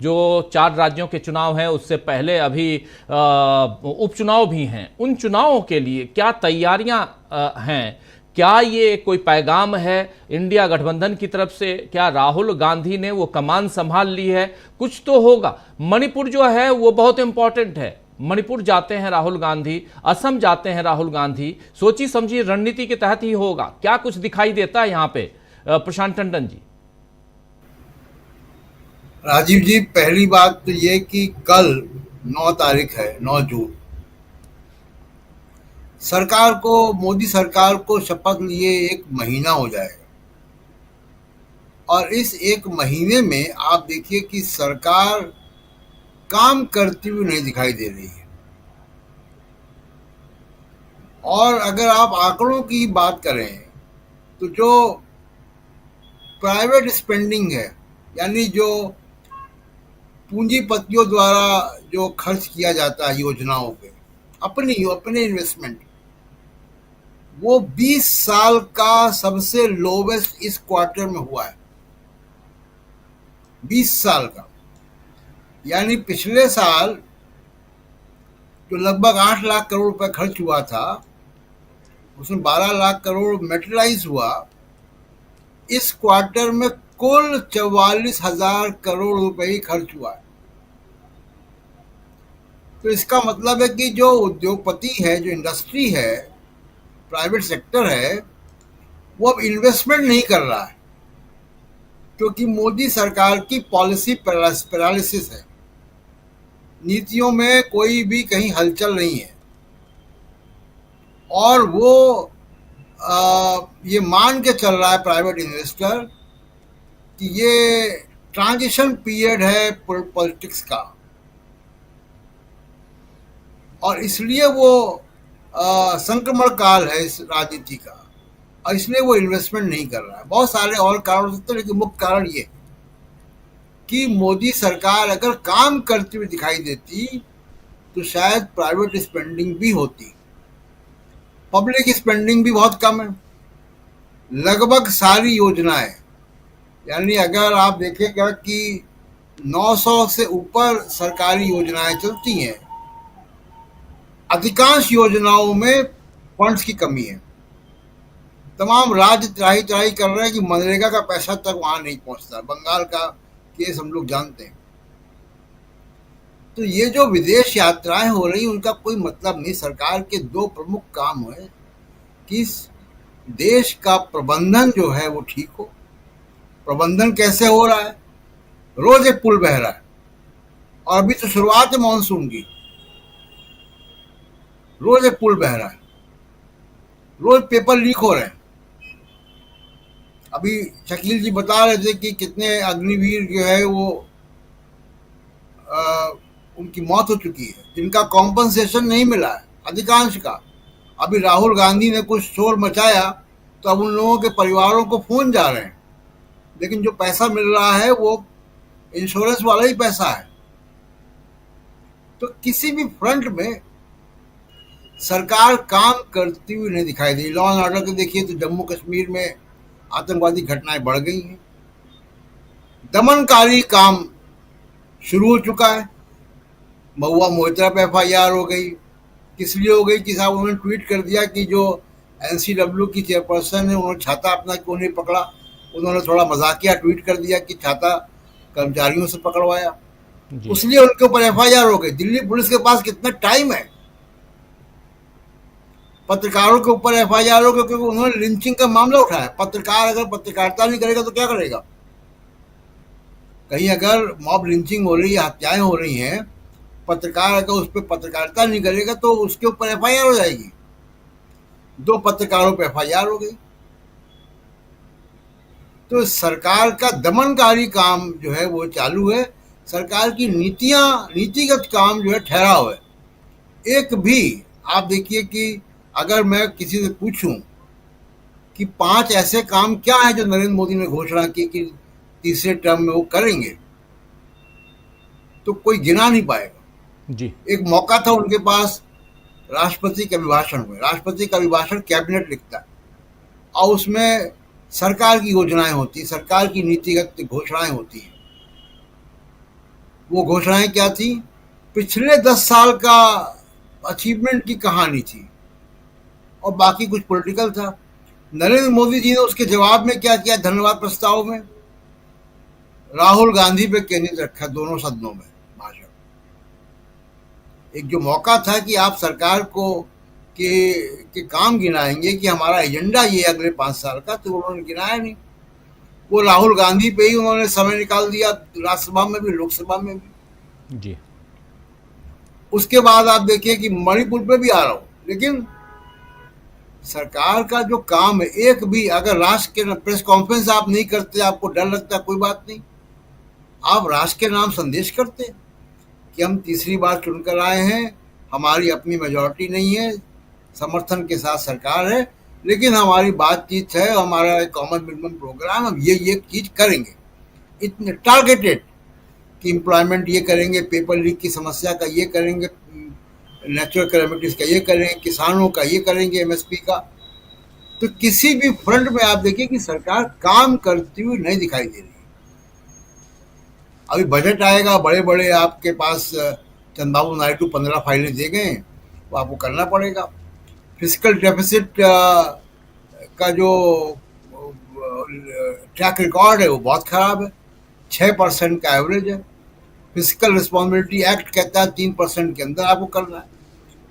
[SPEAKER 1] जो 4 राज्यों के चुनाव हैं, उससे पहले अभी उपचुनाव भी हैं, उन चुनावों के लिए क्या तैयारियां हैं? क्या ये कोई पैगाम है इंडिया गठबंधन की तरफ से? क्या राहुल गांधी ने वो कमान संभाल ली है? कुछ तो होगा। मणिपुर जो है वो बहुत इंपॉर्टेंट है। मणिपुर जाते हैं राहुल गांधी, असम जाते हैं राहुल गांधी, सोची समझी रणनीति के तहत ही होगा। क्या कुछ दिखाई देता है यहाँ पे प्रशांत टंडन जी?
[SPEAKER 5] राजीव जी, पहली बात तो ये कि कल 9 तारीख है, 9 जून, सरकार को, मोदी सरकार को शपथ लिए 1 महीना हो जाएगा, और इस 1 महीने में आप देखिए कि सरकार काम करती हुई नहीं दिखाई दे रही है। और अगर आप आंकड़ों की बात करें तो जो प्राइवेट स्पेंडिंग है, यानी जो पूंजीपतियों द्वारा जो खर्च किया जाता है योजनाओं पे, अपने इन्वेस्टमेंट, वो 20 साल का सबसे लोवेस्ट इस क्वार्टर में हुआ है। 20 साल का, यानी पिछले साल जो लगभग 8 लाख करोड़ रुपए खर्च हुआ था, उसमें 12 लाख करोड़ मेटेरियलाइज हुआ। इस क्वार्टर में कुल 44,000 करोड़ रुपए ही खर्च हुआ है। तो इसका मतलब है कि जो उद्योगपति है, जो इंडस्ट्री है, प्राइवेट सेक्टर है, वो अब इन्वेस्टमेंट नहीं कर रहा है, क्योंकि मोदी सरकार की पॉलिसी पैरालिसिस है। नीतियों में कोई भी कहीं हलचल नहीं है, और वो ये मान के चल रहा है प्राइवेट इन्वेस्टर कि ये ट्रांजिशन पीरियड है पॉलिटिक्स का, और इसलिए वो संक्रमण काल है इस राजनीति का, और इसलिए वो इन्वेस्टमेंट नहीं कर रहा है। बहुत सारे और कारण हो सकते हैं, लेकिन मुख्य कारण ये कि मोदी सरकार अगर काम करती हुई दिखाई देती तो शायद प्राइवेट स्पेंडिंग भी होती। पब्लिक स्पेंडिंग भी बहुत कम है। लगभग सारी योजनाएं, यानी अगर आप देखेगा कि 900 से ऊपर सरकारी योजनाएं चलती हैं, अधिकांश योजनाओं में फंड्स की कमी है। तमाम राज्य त्राही कर रहे हैं कि मनरेगा का पैसा तक वहां नहीं पहुंचता। बंगाल का केस हम लोग जानते हैं। तो ये जो विदेश यात्राएं हो रही, उनका कोई मतलब नहीं। सरकार के 2 प्रमुख काम है कि देश का प्रबंधन जो है वो ठीक हो। प्रबंधन कैसे हो रहा है? रोज एक पुल बह रहा है, और अभी तो शुरुआत है मानसून की, रोज एक पुल बह रहा है, रोज पेपर लीक हो रहे हैं। अभी शकील जी बता रहे थे कि कितने अग्निवीर जो है वो उनकी मौत हो चुकी है, जिनका कॉम्पनसेशन नहीं मिला है, अधिकांश का। अभी राहुल गांधी ने कुछ शोर मचाया तो अब उन लोगों के परिवारों को फोन जा रहे हैं, लेकिन जो पैसा मिल रहा है वो इंश्योरेंस वाला ही पैसा है। तो किसी भी फ्रंट में सरकार काम करती हुई नहीं दिखाई दी। लॉ एंड ऑर्डर को देखिए तो जम्मू कश्मीर में आतंकवादी घटनाएं बढ़ गई हैं। दमनकारी काम शुरू हो चुका है। महुआ मोहित्रा पे FIR हो गई। किस लिए हो गई कि साहब उन्होंने ट्वीट कर दिया कि जो NCW की चेयरपर्सन है, उन्होंने छाता अपना क्यों नहीं पकड़ा। उन्होंने थोड़ा मजाकिया ट्वीट कर दिया कि छाता कर्मचारियों से पकड़वाया, इसलिए उनके ऊपर FIR हो गई। दिल्ली पुलिस के पास कितना टाइम है? पत्रकारों के ऊपर FIR हो क्योंकि उन्होंने लिंचिंग का मामला उठाया। पत्रकार अगर पत्रकारिता नहीं करेगा तो क्या करेगा? कहीं अगर मॉब लिंचिंग हो रही है, हत्याएं हो रही हैं, पत्रकार अगर उस पर पत्रकारिता नहीं करेगा तो उसके ऊपर FIR हो जाएगी। 2 पत्रकारों पर FIR हो गई। तो सरकार का दमनकारी काम जो है वो चालू है। सरकार की नीतिगत काम जो है ठहराव है। एक भी आप देखिए कि अगर मैं किसी से पूछूं कि 5 ऐसे काम क्या है जो नरेंद्र मोदी ने घोषणा की कि तीसरे टर्म में वो करेंगे, तो कोई गिना नहीं पाएगा।
[SPEAKER 1] जी।
[SPEAKER 5] एक मौका था उनके पास राष्ट्रपति के अभिभाषण में। राष्ट्रपति का अभिभाषण कैबिनेट लिखता है और उसमें सरकार की योजनाएं होती है, सरकार की नीतिगत घोषणाएं होती हैं। वो घोषणाएं क्या थी? पिछले 10 साल का अचीवमेंट की कहानी थी और बाकी कुछ पॉलिटिकल था। नरेंद्र मोदी जी ने उसके जवाब में क्या किया? धन्यवाद प्रस्ताव में राहुल गांधी पे केंद्रित रखा दोनों सदनों में भाषण। एक जो मौका था कि आप सरकार को के काम गिनाएंगे कि हमारा एजेंडा ये अगले 5 साल का, तो उन्होंने गिनाया नहीं। वो राहुल गांधी पे ही उन्होंने समय निकाल दिया, राज्यसभा में भी लोकसभा में भी।
[SPEAKER 1] जी।
[SPEAKER 5] उसके बाद आप देखिए कि मणिपुर पे भी आ रहा हूं, लेकिन सरकार का जो काम है, एक भी अगर राष्ट्र के प्रेस कॉन्फ्रेंस आप नहीं करते, आपको डर लगता, कोई बात नहीं, आप राष्ट्र के नाम संदेश करते कि हम तीसरी बार चुनकर आए हैं, हमारी अपनी मेजॉरिटी नहीं है, समर्थन के साथ सरकार है, लेकिन हमारी बातचीत है, हमारा कॉमन मिनिमम प्रोग्राम, हम ये चीज करेंगे, इतने टारगेटेड कि एम्प्लॉयमेंट ये करेंगे, पेपर लीक की समस्या का ये करेंगे, नेचुरल कैलेमिटीज का ये करेंगे, किसानों का ये करेंगे, MSP का। तो किसी भी फ्रंट में आप देखिए कि सरकार काम करती हुई नहीं दिखाई दे रही। अभी बजट आएगा, बड़े बड़े आपके पास चंद्रबाबू नायडू 15 फाइलें दे गए, वो आपको करना पड़ेगा। फिजिकल डेफिसिट का जो ट्रैक रिकॉर्ड है वो बहुत खराब है, 6% का एवरेज है। फिजिकल रिस्पॉन्सिबिलिटी एक्ट कहता है 3% के अंदर आपको करना है।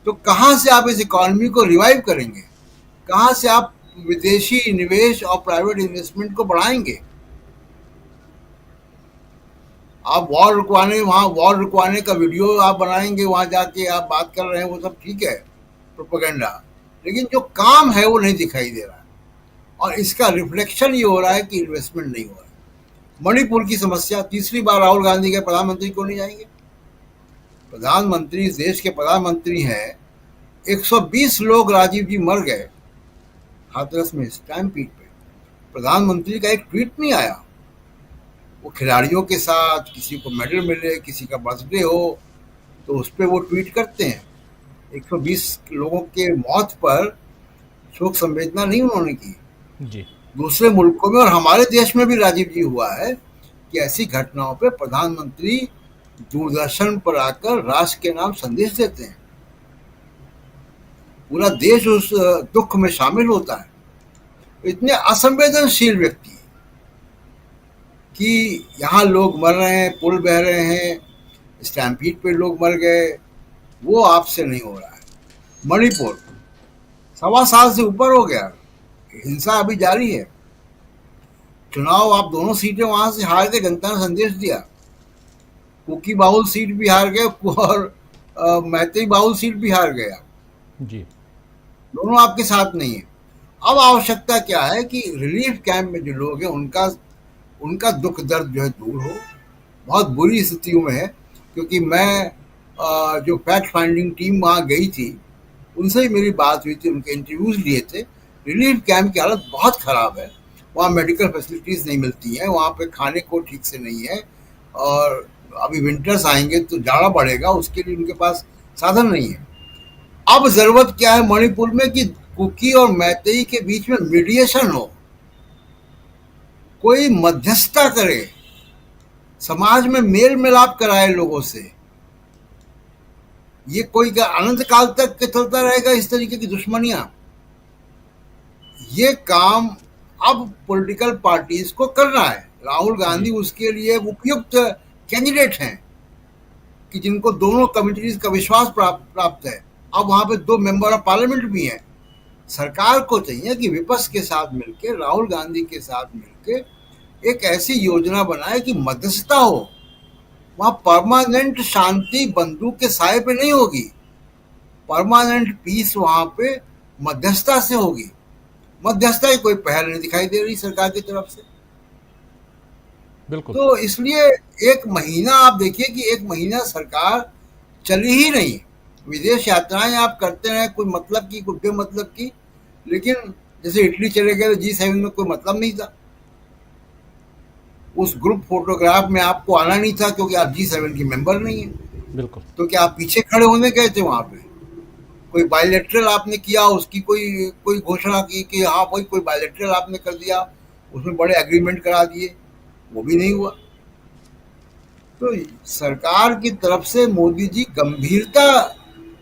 [SPEAKER 5] तो कहाँ से आप इस इकोनॉमी को रिवाइव करेंगे? कहाँ से आप विदेशी निवेश और प्राइवेट इन्वेस्टमेंट को बढ़ाएंगे? आप वॉर रुकवाने का वीडियो आप बनाएंगे, वहां जाके आप बात कर रहे हैं, वो सब ठीक है, प्रोपेगेंडा, लेकिन जो काम है वो नहीं दिखाई दे रहा है। और इसका रिफ्लेक्शन ये हो रहा है कि इन्वेस्टमेंट नहीं हो रहा है। मणिपुर की समस्या, तीसरी बार राहुल गांधी के प्रधानमंत्री क्यों नहीं जाएंगे? प्रधानमंत्री इस देश के प्रधानमंत्री हैं। 120 लोग राजीव जी मर गए हाथरस में स्टैम्पीड पे, प्रधानमंत्री का एक ट्वीट नहीं आया। वो खिलाड़ियों के साथ, किसी को मेडल मिले, किसी का बर्थडे हो तो उस पर वो ट्वीट करते हैं। 120 लोगों के मौत पर शोक संवेदना नहीं उन्होंने की।
[SPEAKER 1] जी।
[SPEAKER 5] दूसरे मुल्कों में और हमारे देश में भी राजीव जी हुआ है कि ऐसी घटनाओं पे प्रधानमंत्री दूरदर्शन पर आकर राष्ट्र के नाम संदेश देते हैं, पूरा देश उस दुख में शामिल होता है। इतने असंवेदनशील व्यक्ति कि यहाँ लोग मर रहे हैं, पुल बह रहे हैं, स्टैम्पीड पे लोग मर गए, वो आपसे नहीं हो रहा है। मणिपुर 1.25 साल से ऊपर हो गया, हिंसा अभी जारी है। चुनाव आप दोनों सीटें वहां से हार के जनता ने संदेश दिया। कुकी बाउल सीट भी हार गए और मैतेई बाउल सीट भी हार गया।
[SPEAKER 1] जी।
[SPEAKER 5] दोनों आपके साथ नहीं है। अब आवश्यकता क्या है कि रिलीफ कैंप में जो लोग हैं उनका दुख दर्द जो है दूर हो। बहुत बुरी स्थितियों में है, क्योंकि मैं जो फैक्ट फाइंडिंग टीम वहाँ गई थी उनसे ही मेरी बात हुई थी, उनके इंटरव्यूज लिए थे। रिलीफ कैंप की हालत बहुत ख़राब है। वहाँ मेडिकल फैसिलिटीज़ नहीं मिलती हैं, वहाँ पे खाने को ठीक से नहीं है, और अभी विंटर्स आएंगे तो जाड़ा बढ़ेगा, उसके लिए उनके पास साधन नहीं है। अब ज़रूरत क्या है मणिपुर में कि कुकी और मैतेई के बीच में मीडिएशन हो, कोई मध्यस्थता करे, समाज में मेल मिलाप कराए लोगों से। ये कोई क्या अनंत काल तक चलता रहेगा इस तरीके की दुश्मनियां? ये काम अब पॉलिटिकल पार्टीज को करना है। राहुल गांधी उसके लिए उपयुक्त कैंडिडेट हैं कि जिनको दोनों कम्युनिटीज का विश्वास प्राप्त है। अब वहां पे 2 मेंबर ऑफ पार्लियामेंट भी हैं, सरकार को चाहिए कि विपक्ष के साथ मिलकर, राहुल गांधी के साथ मिलकर एक ऐसी योजना बनाए कि मध्यस्थता हो। वहां परमानेंट शांति बंदूक के साए पे नहीं होगी, परमानेंट पीस वहां पे मध्यस्थता से होगी। मध्यस्थता की कोई पहल नहीं दिखाई दे रही सरकार की तरफ से।
[SPEAKER 1] बिल्कुल।
[SPEAKER 5] तो इसलिए एक महीना आप देखिए कि एक महीना सरकार चली ही नहीं। विदेश यात्राएं आप करते रहे, कोई मतलब की कोई बेमतलब की, लेकिन जैसे इटली चले गए तो G7 में कोई मतलब नहीं था। उस ग्रुप फोटोग्राफ में आपको आना नहीं था क्योंकि आप G7 की मेंबर नहीं है।
[SPEAKER 1] बिल्कुल।
[SPEAKER 5] तो क्या आप पीछे खड़े होने गए थे वहां पे? कोई बायलैटरल आपने किया, उसकी कोई घोषणा की कि हाँ भाई कोई बायलैटरल आपने कर दिया, उसमें बड़े एग्रीमेंट करा दिए, वो भी नहीं हुआ। तो सरकार की तरफ से मोदी जी गंभीरता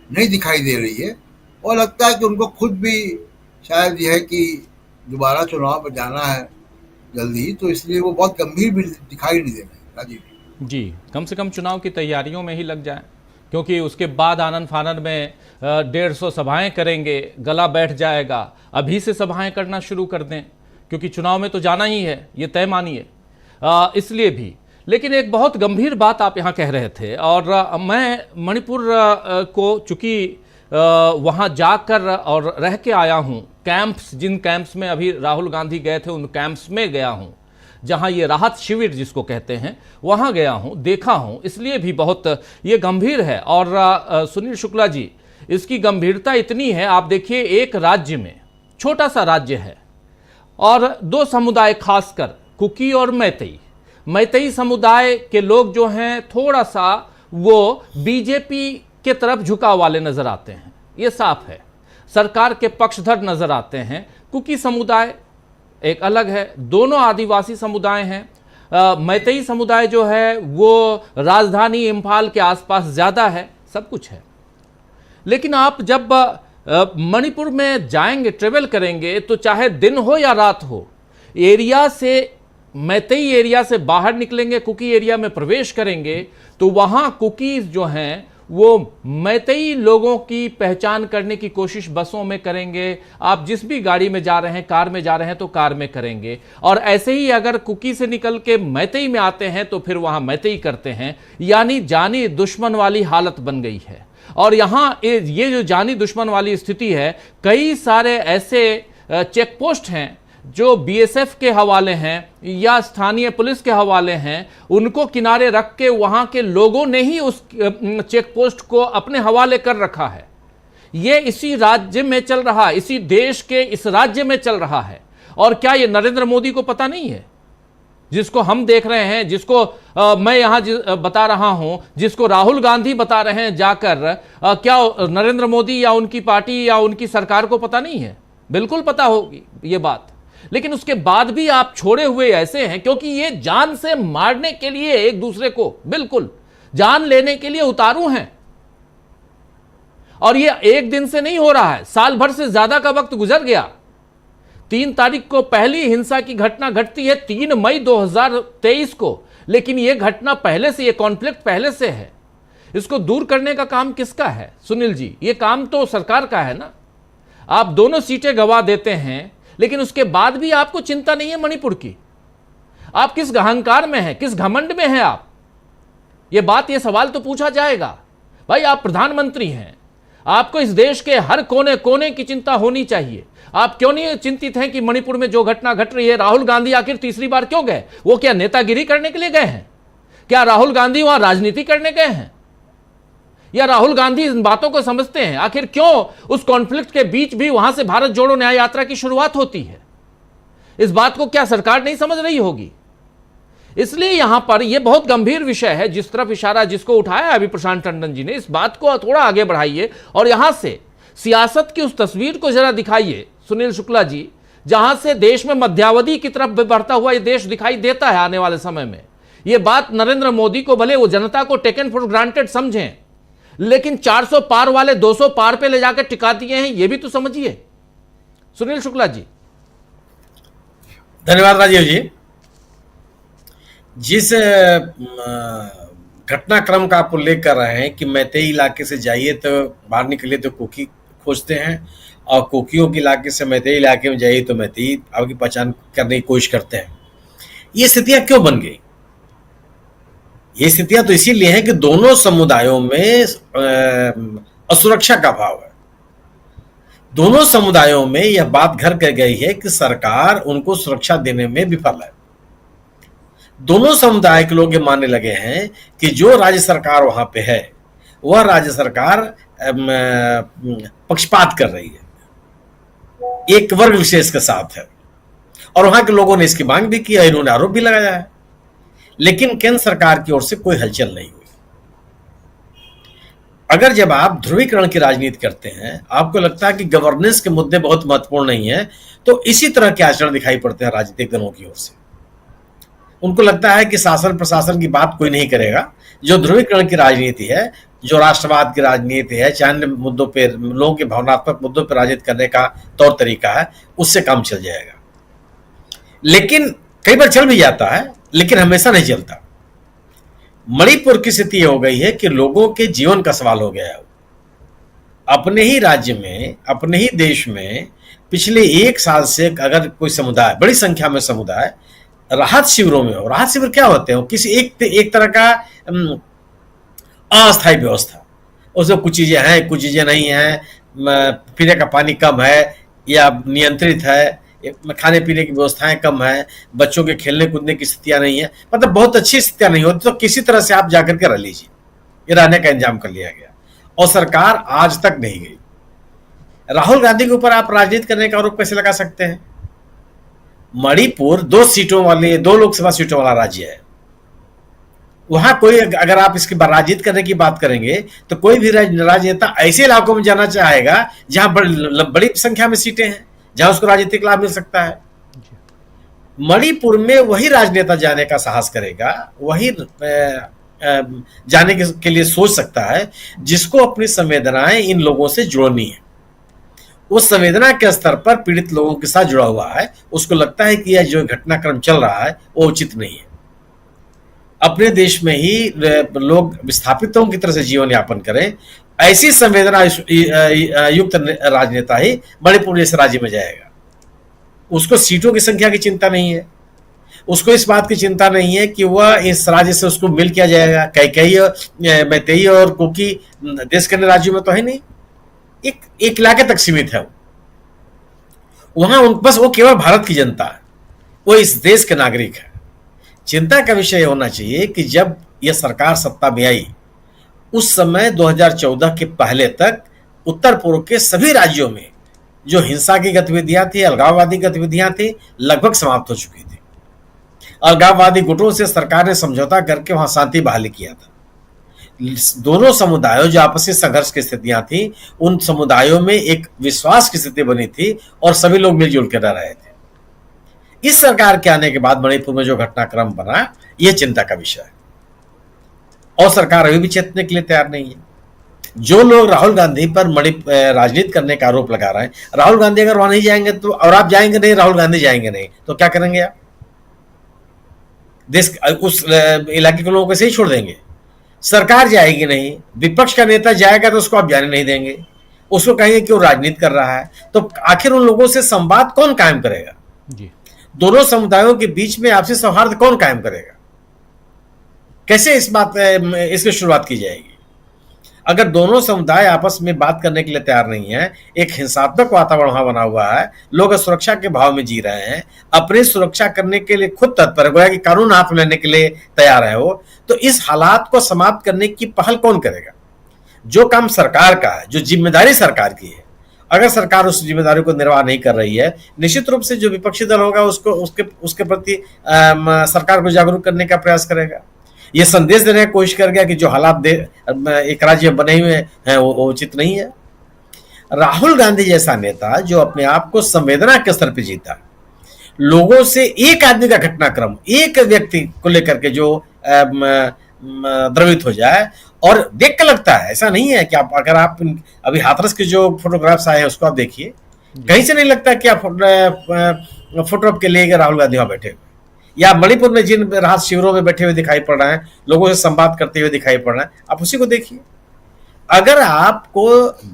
[SPEAKER 5] नहीं दिखाई दे रही है, और लगता है कि उनको खुद भी शायद यह है कि दोबारा चुनाव पर जाना है जल्दी, तो इसलिए वो बहुत गंभीर भी दिखाई नहीं दे रहे हैं। राजीव
[SPEAKER 1] जी, कम से कम चुनाव की तैयारियों में ही लग जाएं, क्योंकि उसके बाद आनन फानन में 150 सभाएं करेंगे, गला बैठ जाएगा। अभी से सभाएं करना शुरू कर दें, क्योंकि चुनाव में तो जाना ही है, ये तय मानिए। इसलिए भी, लेकिन एक बहुत गंभीर बात आप यहाँ कह रहे थे, और मैं मणिपुर को चूंकि वहाँ जाकर और रह के आया हूँ, कैंप्स, जिन कैंप्स में अभी राहुल गांधी गए थे उन कैंप्स में गया हूँ, जहाँ ये राहत शिविर जिसको कहते हैं वहाँ गया हूँ, देखा हूँ, इसलिए भी बहुत ये गंभीर है। और सुनील शुक्ला जी, इसकी गंभीरता इतनी है, आप देखिए एक राज्य में, छोटा सा राज्य है, और दो समुदाय खासकर कुकी और मैतेई समुदाय के लोग जो हैं थोड़ा सा वो बीजेपी के तरफ झुकाव वाले नजर आते हैं, ये साफ है, सरकार के पक्षधर नजर आते हैं। कुकी समुदाय एक अलग है, दोनों आदिवासी समुदाय हैं। मैतेई समुदाय जो है वो राजधानी इम्फाल के आसपास ज़्यादा है, सब कुछ है। लेकिन आप जब मणिपुर में जाएंगे, ट्रेवल करेंगे, तो चाहे दिन हो या रात हो, एरिया से, मैतेई एरिया से बाहर निकलेंगे, कुकी एरिया में प्रवेश करेंगे, तो वहाँ कुकीज जो हैं वो मैतेई लोगों की पहचान करने की कोशिश बसों में करेंगे। आप जिस भी गाड़ी में जा रहे हैं, कार में जा रहे हैं तो कार में करेंगे, और ऐसे ही अगर कुकी से निकल के मैतेई में आते हैं तो फिर वहां मैतेई करते हैं। यानी जानी दुश्मन वाली हालत बन गई है। और यहाँ ये जो जानी दुश्मन वाली स्थिति है, कई सारे ऐसे चेक पोस्ट हैं जो बीएसएफ के हवाले हैं या स्थानीय पुलिस के हवाले हैं, उनको किनारे रख के वहां के लोगों ने ही उस चेक पोस्ट को अपने हवाले कर रखा है। ये इसी राज्य में चल रहा है, इसी देश के इस राज्य में चल रहा है। और क्या ये नरेंद्र मोदी को पता नहीं है? जिसको हम देख रहे हैं, जिसको मैं यहां बता रहा हूं, जिसको राहुल गांधी बता रहे हैं जाकर, क्या नरेंद्र मोदी या उनकी पार्टी या उनकी सरकार को पता नहीं है? बिल्कुल पता होगी ये बात। लेकिन उसके बाद भी आप छोड़े हुए ऐसे हैं, क्योंकि ये जान से मारने के लिए एक दूसरे को, बिल्कुल जान लेने के लिए उतारू हैं। और ये एक दिन से नहीं हो रहा है, साल भर से ज्यादा का वक्त गुजर गया। 3 तारीख को पहली हिंसा की घटना घटती है, 3 मई 2023 को, लेकिन यह घटना पहले से, यह कॉन्फ्लिक्ट पहले से है। इसको दूर करने का काम किसका है सुनील जी? यह काम तो सरकार का है ना। आप दोनों सीटें गंवा देते हैं, लेकिन उसके बाद भी आपको चिंता नहीं है मणिपुर की। आप किस अहंकार में हैं, किस घमंड में हैं आप? ये बात, ये सवाल तो पूछा जाएगा। भाई आप प्रधानमंत्री हैं, आपको इस देश के हर कोने कोने की चिंता होनी चाहिए। आप क्यों नहीं चिंतित हैं कि मणिपुर में जो घटना घट रही है, राहुल गांधी आखिर तीसरी बार क्यों गए? वो क्या नेतागिरी करने के लिए गए हैं? क्या राहुल गांधी वहां राजनीति करने गए हैं? या राहुल गांधी इन बातों को समझते हैं? आखिर क्यों उस कॉन्फ्लिक्ट के बीच भी वहां से भारत जोड़ो न्याय यात्रा की शुरुआत होती है? इस बात को क्या सरकार नहीं समझ रही होगी? इसलिए यहां पर यह बहुत गंभीर विषय है, जिस तरफ इशारा जिसको उठाया अभी प्रशांत टंडन जी ने, इस बात को थोड़ा आगे बढ़ाइए और यहां से सियासत की उस तस्वीर को जरा दिखाइए सुनील शुक्ला जी, जहां से देश में मध्यावधि की तरफ बढ़ता हुआ यह देश दिखाई देता है आने वाले समय में। यह बात नरेंद्र मोदी को, भले वो जनता को टेकन फॉर ग्रांटेड समझें, लेकिन 400 पार वाले 200 पार पे ले जाकर टिका दिए हैं, ये भी तो समझिए सुनील शुक्ला जी।
[SPEAKER 6] धन्यवाद राजीव जी। जिस घटनाक्रम का आप उल्लेख कर रहे हैं कि मैतेई इलाके से जाइए तो बाहर निकले तो कुकी खोजते हैं, और कुकियों के इलाके से मैतेई इलाके में जाइए तो मैतेई आपकी पहचान करने की कोशिश करते हैं। ये स्थितियां क्यों बन गई? ये स्थितियां तो इसीलिए हैं कि दोनों समुदायों में असुरक्षा का भाव है। दोनों समुदायों में यह बात घर कर गई है कि सरकार उनको सुरक्षा देने में विफल है। दोनों समुदाय के लोग ये मानने लगे हैं कि जो राज्य सरकार वहां पे है वह राज्य सरकार पक्षपात कर रही है, एक वर्ग विशेष के साथ है, और वहां के लोगों ने इसकी मांग भी की है, इन्होंने आरोप भी लगाया है, लेकिन केंद्र सरकार की ओर से कोई हलचल नहीं हुई। अगर जब आप ध्रुवीकरण की राजनीति करते हैं, आपको लगता है कि गवर्नेंस के मुद्दे बहुत महत्वपूर्ण नहीं है, तो इसी तरह के आचरण दिखाई पड़ते हैं राजनीतिक दलों की ओर से। उनको लगता है कि शासन प्रशासन की बात कोई नहीं करेगा। जो ध्रुवीकरण की राजनीति है, जो राष्ट्रवाद की राजनीति है, चाहे मुद्दों पर, लोगों के भावनात्मक मुद्दों पर राजनीति करने का तौर तरीका है, उससे काम चल जाएगा। लेकिन कई बार चल भी जाता है, लेकिन हमेशा नहीं चलता। मणिपुर की स्थिति हो गई है कि लोगों के जीवन का सवाल हो गया है। अपने ही राज्य में, अपने ही देश में पिछले 1 साल से अगर कोई समुदाय, बड़ी संख्या में समुदाय राहत शिविरों में हो। राहत शिविर क्या होते हैं? किसी एक तरह का अस्थायी व्यवस्था, उसमें कुछ चीजें हैं, कुछ चीजें नहीं हैं, पीने का पानी कम है या नियंत्रित है, खाने पीने की व्यवस्थाएं कम है, बच्चों के खेलने कूदने की स्थितियां नहीं है, मतलब बहुत अच्छी स्थितियां नहीं होती, तो किसी तरह से आप जाकर के रह लीजिए। ये रहने का इंतजाम कर लिया गया और सरकार आज तक नहीं गई। राहुल गांधी के ऊपर आप राजनीति करने का आरोप कैसे लगा सकते हैं? मणिपुर 2 लोकसभा सीटों वाला राज्य है। वहां कोई, अगर आप इसकी राजनीति करने की बात करेंगे तो कोई भी राजनेता ऐसे इलाकों में जाना चाहेगा जहां बड़ी संख्या में सीटें हैं, जहां उसको राजनीतिक लाभ मिल सकता है। मणिपुर में वही राजनेता जाने का साहस करेगा, वही जाने के लिए सोच सकता है जिसको अपनी संवेदनाएं इन लोगों से जोड़नी है। उस संवेदना के स्तर पर पीड़ित लोगों के साथ जुड़ा हुआ है, उसको लगता है कि यह जो घटनाक्रम चल रहा है वो उचित नहीं है। अपने देश में ही लोग विस्थापितों की तरह से जीवन यापन करें, ऐसी संवेदना युक्त राजनेता ही मणिपुर जैसे राज्य में जाएगा। उसको सीटों की संख्या की चिंता नहीं है, उसको इस बात की चिंता नहीं है कि वह इस राज्य से उसको मिल किया जाएगा। कई मैतेई और कुकी देश के अन्य राज्यों में तो है नहीं, एक इलाके तक सीमित है। वहां बस वो केवल भारत की जनता है, वो इस देश के नागरिक है। चिंता का विषय होना चाहिए कि जब यह सरकार सत्ता में आई, उस समय 2014 के पहले तक उत्तर पूर्व के सभी राज्यों में जो हिंसा की गतिविधियां थी, अलगाववादी गतिविधियां थी, लगभग समाप्त हो चुकी थी। अलगाववादी गुटों से सरकार ने समझौता करके वहां शांति बहाली किया था। दोनों समुदायों जो आपसी संघर्ष की स्थितियां थी, उन समुदायों में एक विश्वास की स्थिति बनी थी और सभी लोग मिलजुल कर रह रहे थे। इस सरकार के आने के बाद मणिपुर में जो घटनाक्रम बना, यह चिंता का विषय है और सरकार अभी भी चेतने के लिए तैयार नहीं है। जो लोग राहुल गांधी पर राजनीति करने का आरोप लगा रहे हैं, राहुल गांधी अगर वहां नहीं जाएंगे तो, और आप जाएंगे नहीं, राहुल गांधी जाएंगे नहीं, तो क्या करेंगे आप? देश उस इलाके के लोगों को ऐसे ही छोड़ देंगे? सरकार जाएगी नहीं, विपक्ष का नेता जाएगा तो उसको आप जाने नहीं देंगे, उसको कहेंगे कि वो राजनीति कर रहा है, तो आखिर उन लोगों से संवाद कौन कायम करेगा?
[SPEAKER 1] जी।
[SPEAKER 6] दोनों समुदायों के बीच में आपसी सौहार्द कौन कायम करेगा? कैसे इसकी शुरुआत की जाएगी? अगर दोनों समुदाय आपस में बात करने के लिए तैयार नहीं है, एक हिंसात्मक वातावरण वहां बना हुआ है, लोग सुरक्षा के भाव में जी रहे हैं, अपनी सुरक्षा करने के लिए खुद तत्पर है, गोया कि कानून हाथ में लेने के लिए तैयार है वो, तो इस हालात को समाप्त करने की पहल कौन करेगा? जो काम सरकार का है, जो जिम्मेदारी सरकार की है, अगर सरकार उस जिम्मेदारी को निर्वाह नहीं कर रही है, निश्चित रूप से जो विपक्षी दल होगा उसके प्रति सरकार को जागरूक करने का प्रयास करेगा। ये संदेश देने की कोशिश करेगा कि जो हालात एक राज्य में बने हुए हैं वो उचित नहीं है। राहुल गांधी जैसा नेता जो अपने आप को संवेदना के स्तर पर जीता, लोगों से एक आदमी का घटनाक्रम, एक व्यक्ति को लेकर के जो द्रवित हो जाए, और देख कर लगता है, ऐसा नहीं है कि अगर आप अभी हाथरस के जो फोटोग्राफ्स आए हैं उसको आप देखिए, कहीं से नहीं लगता कि आप फोटो के लिए राहुल गांधी वहां बैठे हुए, या मणिपुर में जिन राहत शिविरों में बैठे हुए दिखाई पड़ रहे हैं, लोगों से संवाद करते हुए दिखाई पड़ रहे हैं, आप उसी को देखिए। अगर आपको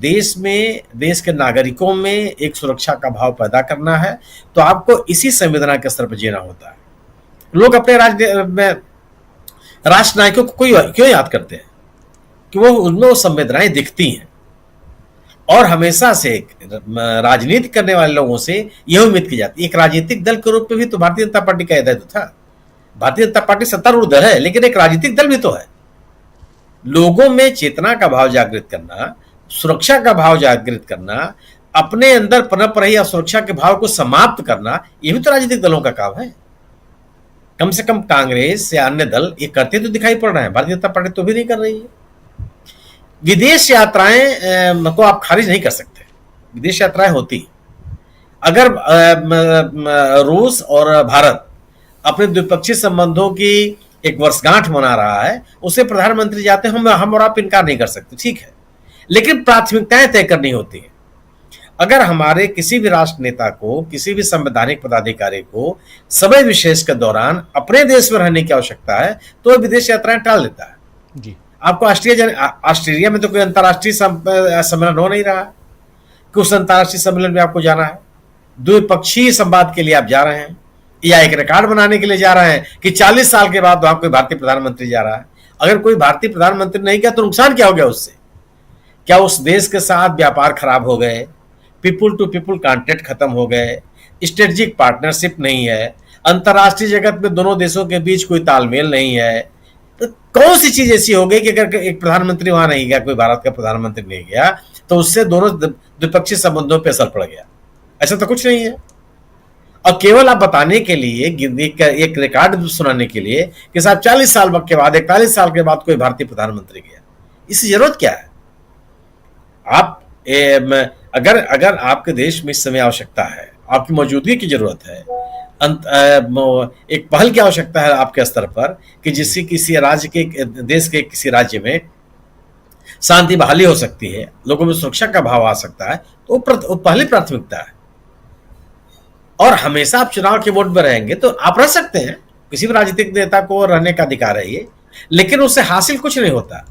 [SPEAKER 6] देश में, देश के नागरिकों में एक सुरक्षा का भाव पैदा करना है तो आपको इसी संवेदना के स्तर पर जीना होता है। लोग अपने राष्ट्र नायकों को क्यों याद करते हैं? कि वो उनमें वो संवेदनाएं दिखती हैं। और हमेशा से राजनीति करने वाले लोगों से यह उम्मीद की जाती है, एक राजनीतिक दल के रूप में भी तो भारतीय जनता पार्टी का दायित्व था। भारतीय जनता पार्टी सत्तारूढ़ दल है, लेकिन एक राजनीतिक दल भी तो है। लोगों में चेतना का भाव जागृत करना, सुरक्षा का भाव जागृत करना, अपने अंदर पनप रही असुरक्षा के भाव को समाप्त करना, यह भी तो राजनीतिक दलों का काम है। कम से कम कांग्रेस या अन्य दल ये करते तो दिखाई पड़ रहे हैं, भारतीय जनता पार्टी तो भी नहीं कर रही है। विदेश यात्राएं को आप खारिज नहीं कर सकते, विदेश यात्राएं होती। अगर रूस और भारत अपने द्विपक्षीय संबंधों की एक वर्षगांठ मना रहा है, उसे प्रधानमंत्री जाते हैं, हम और आप इनकार नहीं कर सकते, ठीक है, लेकिन प्राथमिकताएं तय करनी होती है। अगर हमारे किसी भी राष्ट्र नेता को, किसी भी संवैधानिक पदाधिकारी को समय विशेष के दौरान अपने देश में रहने की आवश्यकता है तो वह विदेश यात्राएं टाल देता है जी। आपको ऑस्ट्रेलिया में तो कोई अंतर्राष्ट्रीय सम्मेलन हो नहीं रहा कि उस अंतर्राष्ट्रीय सम्मेलन में आपको जाना है, द्विपक्षीय संवाद के लिए आप जा रहे हैं या एक रिकॉर्ड बनाने के लिए जा रहे हैं कि 40 साल के बाद वहां कोई भारतीय प्रधानमंत्री जा रहा है। अगर कोई भारतीय प्रधानमंत्री नहीं गया तो नुकसान क्या हो गया उससे? क्या उस देश के साथ व्यापार खराब हो गए, पीपुल टू पीपुल कॉन्टैक्ट खत्म हो गए, स्ट्रेटेजिक पार्टनरशिप नहीं है, अंतर्राष्ट्रीय जगत में दोनों देशों के बीच कोई तालमेल नहीं है, तो कौन सी चीज ऐसी हो गई कि अगर एक प्रधानमंत्री वहां नहीं गया, कोई भारत का प्रधानमंत्री नहीं गया, तो उससे दोनों द्विपक्षीय संबंधों पर असर पड़ गया? ऐसा तो कुछ नहीं है। और केवल आप बताने के लिए, एक रिकॉर्ड सुनाने के लिए कि साहब 40 साल के बाद, 41 साल के बाद कोई भारतीय प्रधानमंत्री गया, इसकी जरूरत क्या है? आप अगर आपके देश में इस समय आवश्यकता है, आपकी मौजूदगी की जरूरत है, एक पहल की आवश्यकता है आपके स्तर पर कि जिससे किसी राज्य के, देश के किसी राज्य में शांति बहाली हो सकती है, लोगों में सुरक्षा का भाव आ सकता है, तो वो पहली प्राथमिकता है। और हमेशा आप चुनाव के वोट में रहेंगे तो आप रह सकते हैं, किसी भी राजनीतिक नेता को रहने का अधिकार है ये, लेकिन उससे हासिल कुछ नहीं होता।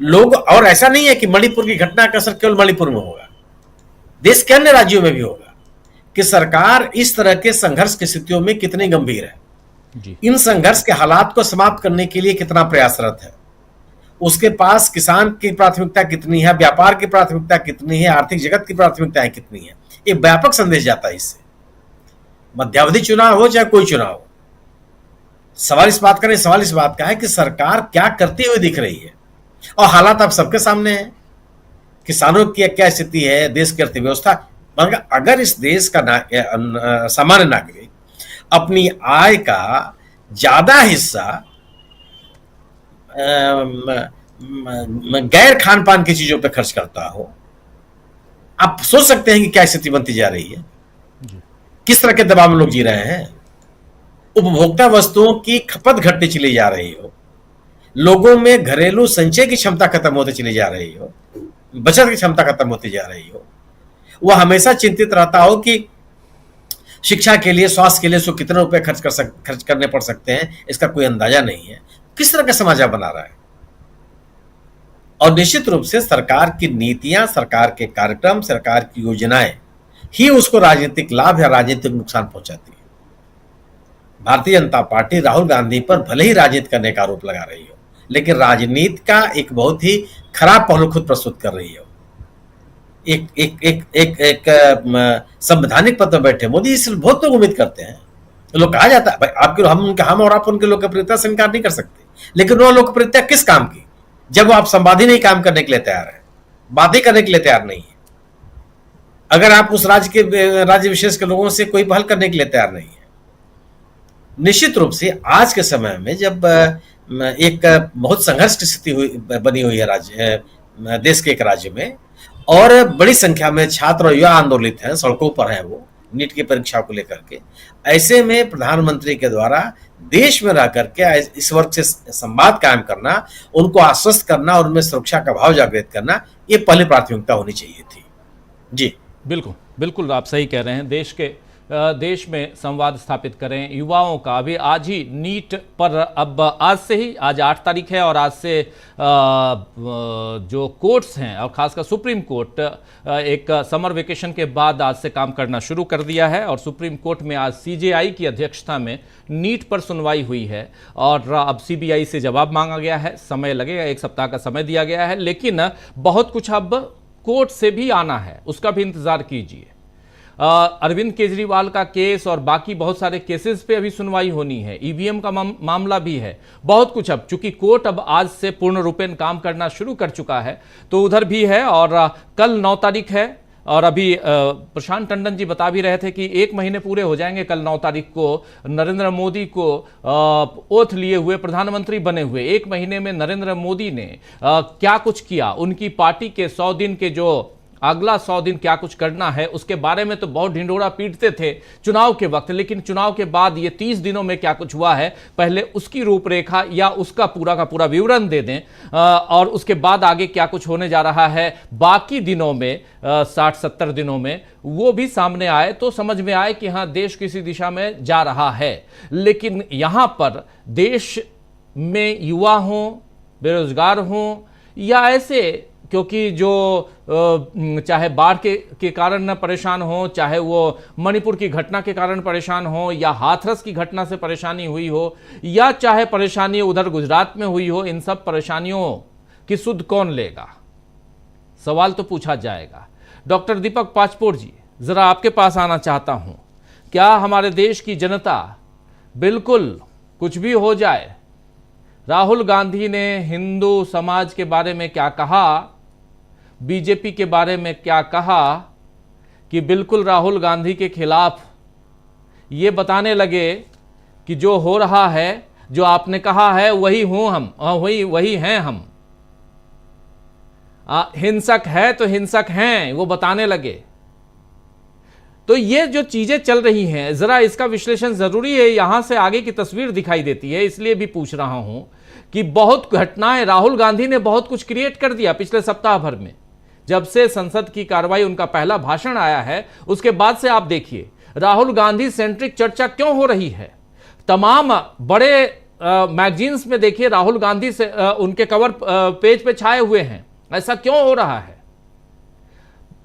[SPEAKER 6] लोग, और ऐसा नहीं है कि मणिपुर की घटना का असर केवल मणिपुर में होगा, देश के अन्य राज्यों में भी होगा कि सरकार इस तरह के संघर्ष की स्थितियों में कितनी गंभीर है जी। इन संघर्ष के हालात को समाप्त करने के लिए कितना प्रयासरत है, उसके पास किसान की प्राथमिकता कितनी है, व्यापार की प्राथमिकता कितनी है, आर्थिक जगत की प्राथमिकताएं कितनी है। एक व्यापक संदेश जाता है इससे। मध्यावधि चुनाव हो चाहे कोई चुनाव हो, सवाल इस बात का है कि सरकार क्या करती हुई दिख रही है। और हालात आप सबके सामने हैं, किसानों की क्या स्थिति है, देश की अर्थव्यवस्था। मगर अगर इस देश का सामान्य नागरिक अपनी आय का ज्यादा हिस्सा गैर खान पान की चीजों पर खर्च करता हो, आप सोच सकते हैं कि क्या स्थिति बनती जा रही है, किस तरह के दबाव में लोग जी रहे हैं। उपभोक्ता वस्तुओं की खपत घटती चली जा रही हो, लोगों में घरेलू संचय की क्षमता खत्म होती चली जा रही हो, बचत की क्षमता खत्म होती जा रही हो, वह हमेशा चिंतित रहता हो कि शिक्षा के लिए, स्वास्थ्य के लिए उसको कितने रुपए खर्च करने पड़ सकते हैं, इसका कोई अंदाजा नहीं है। किस तरह का समाज बना रहा है। और निश्चित रूप से सरकार की नीतियां, सरकार के कार्यक्रम, सरकार की योजनाएं ही उसको राजनीतिक लाभ या राजनीतिक नुकसान पहुंचाती है। भारतीय जनता पार्टी राहुल गांधी पर भले ही राजनीति करने का आरोप लगा रही हो, लेकिन राजनीति का एक बहुत ही खराब पहलू खुद प्रस्तुत कर रही हो। एक संवैधानिक पद पर बैठे मोदी, इसलिए बहुत लोग उम्मीद करते हैं। लोग कहा जाता है भाई हम और आप उनके लोकप्रियता से इनकार नहीं कर सकते, लेकिन वो लोकप्रियता किस काम की जब आप संवाद ही नहीं काम करने के लिए तैयार है, बात ही करने के लिए तैयार नहीं है। अगर आप उस राज्य विशेष के लोगों से कोई पहल करने के लिए तैयार नहीं है। निश्चित रूप से आज के समय में जब एक बहुत संघर्ष की स्थिति बनी हुई है देश के एक राज्य में, और बड़ी संख्या में छात्र और युवा आंदोलित हैं, सड़कों पर हैं, वो नीट की परीक्षा को लेकर के, ऐसे में प्रधानमंत्री के द्वारा देश में रह करके इस वर्ग से संवाद कायम करना, उनको आश्वस्त करना और उनमें सुरक्षा का भाव जागृत करना, ये पहली प्राथमिकता होनी चाहिए थी। जी
[SPEAKER 1] बिल्कुल बिल्कुल, आप सही कह रहे हैं। देश के देश में संवाद स्थापित करें युवाओं का। अभी आज ही नीट पर, अब आज से ही, आज 8 तारीख है और आज से जो कोर्ट्स हैं और खासकर सुप्रीम कोर्ट एक समर वेकेशन के बाद आज से काम करना शुरू कर दिया है और सुप्रीम कोर्ट में आज सीजेआई की अध्यक्षता में नीट पर सुनवाई हुई है और अब सीबीआई से जवाब मांगा गया है। समय लगेगा, 1 सप्ताह का समय दिया गया है, लेकिन बहुत कुछ अब कोर्ट से भी आना है, उसका भी इंतजार कीजिए। अरविंद केजरीवाल का केस और बाकी बहुत सारे केसेस पे अभी सुनवाई होनी है, ईवीएम का मामला भी है, बहुत कुछ। अब चूंकि कोर्ट अब आज से पूर्ण रूपेण काम करना शुरू कर चुका है तो उधर भी है और कल 9 तारीख है और अभी प्रशांत टंडन जी बता भी रहे थे कि 1 महीने पूरे हो जाएंगे कल 9 तारीख को नरेंद्र मोदी को ओथ लिए हुए प्रधानमंत्री बने हुए। 1 महीने में नरेंद्र मोदी ने क्या कुछ किया, उनकी पार्टी के 100 दिन के जो अगला 100 दिन क्या कुछ करना है उसके बारे में तो बहुत ढिंढोरा पीटते थे चुनाव के वक्त, लेकिन चुनाव के बाद ये 30 दिनों में क्या कुछ हुआ है पहले उसकी रूपरेखा या उसका पूरा का पूरा विवरण दे दें और उसके बाद आगे क्या कुछ होने जा रहा है बाकी दिनों में, 60-70 दिनों में, वो भी सामने आए तो समझ में आए कि हाँ देश किसी दिशा में जा रहा है। लेकिन यहां पर देश में युवा हों, बेरोजगार हों या ऐसे, क्योंकि जो चाहे बाढ़ के कारण न परेशान हो, चाहे वो मणिपुर की घटना के कारण परेशान हो या हाथरस की घटना से परेशानी हुई हो या चाहे परेशानी उधर गुजरात में हुई हो, इन सब परेशानियों की सुध कौन लेगा? सवाल तो पूछा जाएगा। डॉक्टर दीपक पाचपोर जी, जरा आपके पास आना चाहता हूं। क्या हमारे देश की जनता बिल्कुल कुछ भी हो जाए, राहुल गांधी ने हिंदू समाज के बारे में क्या कहा, बीजेपी के बारे में क्या कहा, कि बिल्कुल राहुल गांधी के खिलाफ ये बताने लगे कि जो हो रहा है, जो आपने कहा है वही हूं हम, वही हैं हम, हिंसक है तो हिंसक हैं, वो बताने लगे। तो ये जो चीजें चल रही हैं, जरा इसका विश्लेषण जरूरी है, यहां से आगे की तस्वीर दिखाई देती है, इसलिए भी पूछ रहा हूं कि बहुत घटनाएं, राहुल गांधी ने बहुत कुछ क्रिएट कर दिया पिछले सप्ताह भर में। जब से संसद की कार्रवाई, उनका पहला भाषण आया है, उसके बाद से आप देखिए राहुल गांधी सेंट्रिक चर्चा क्यों हो रही है। तमाम बड़े मैगजीन्स में देखिए राहुल गांधी से उनके कवर पेज पे छाए हुए हैं। ऐसा क्यों हो रहा है?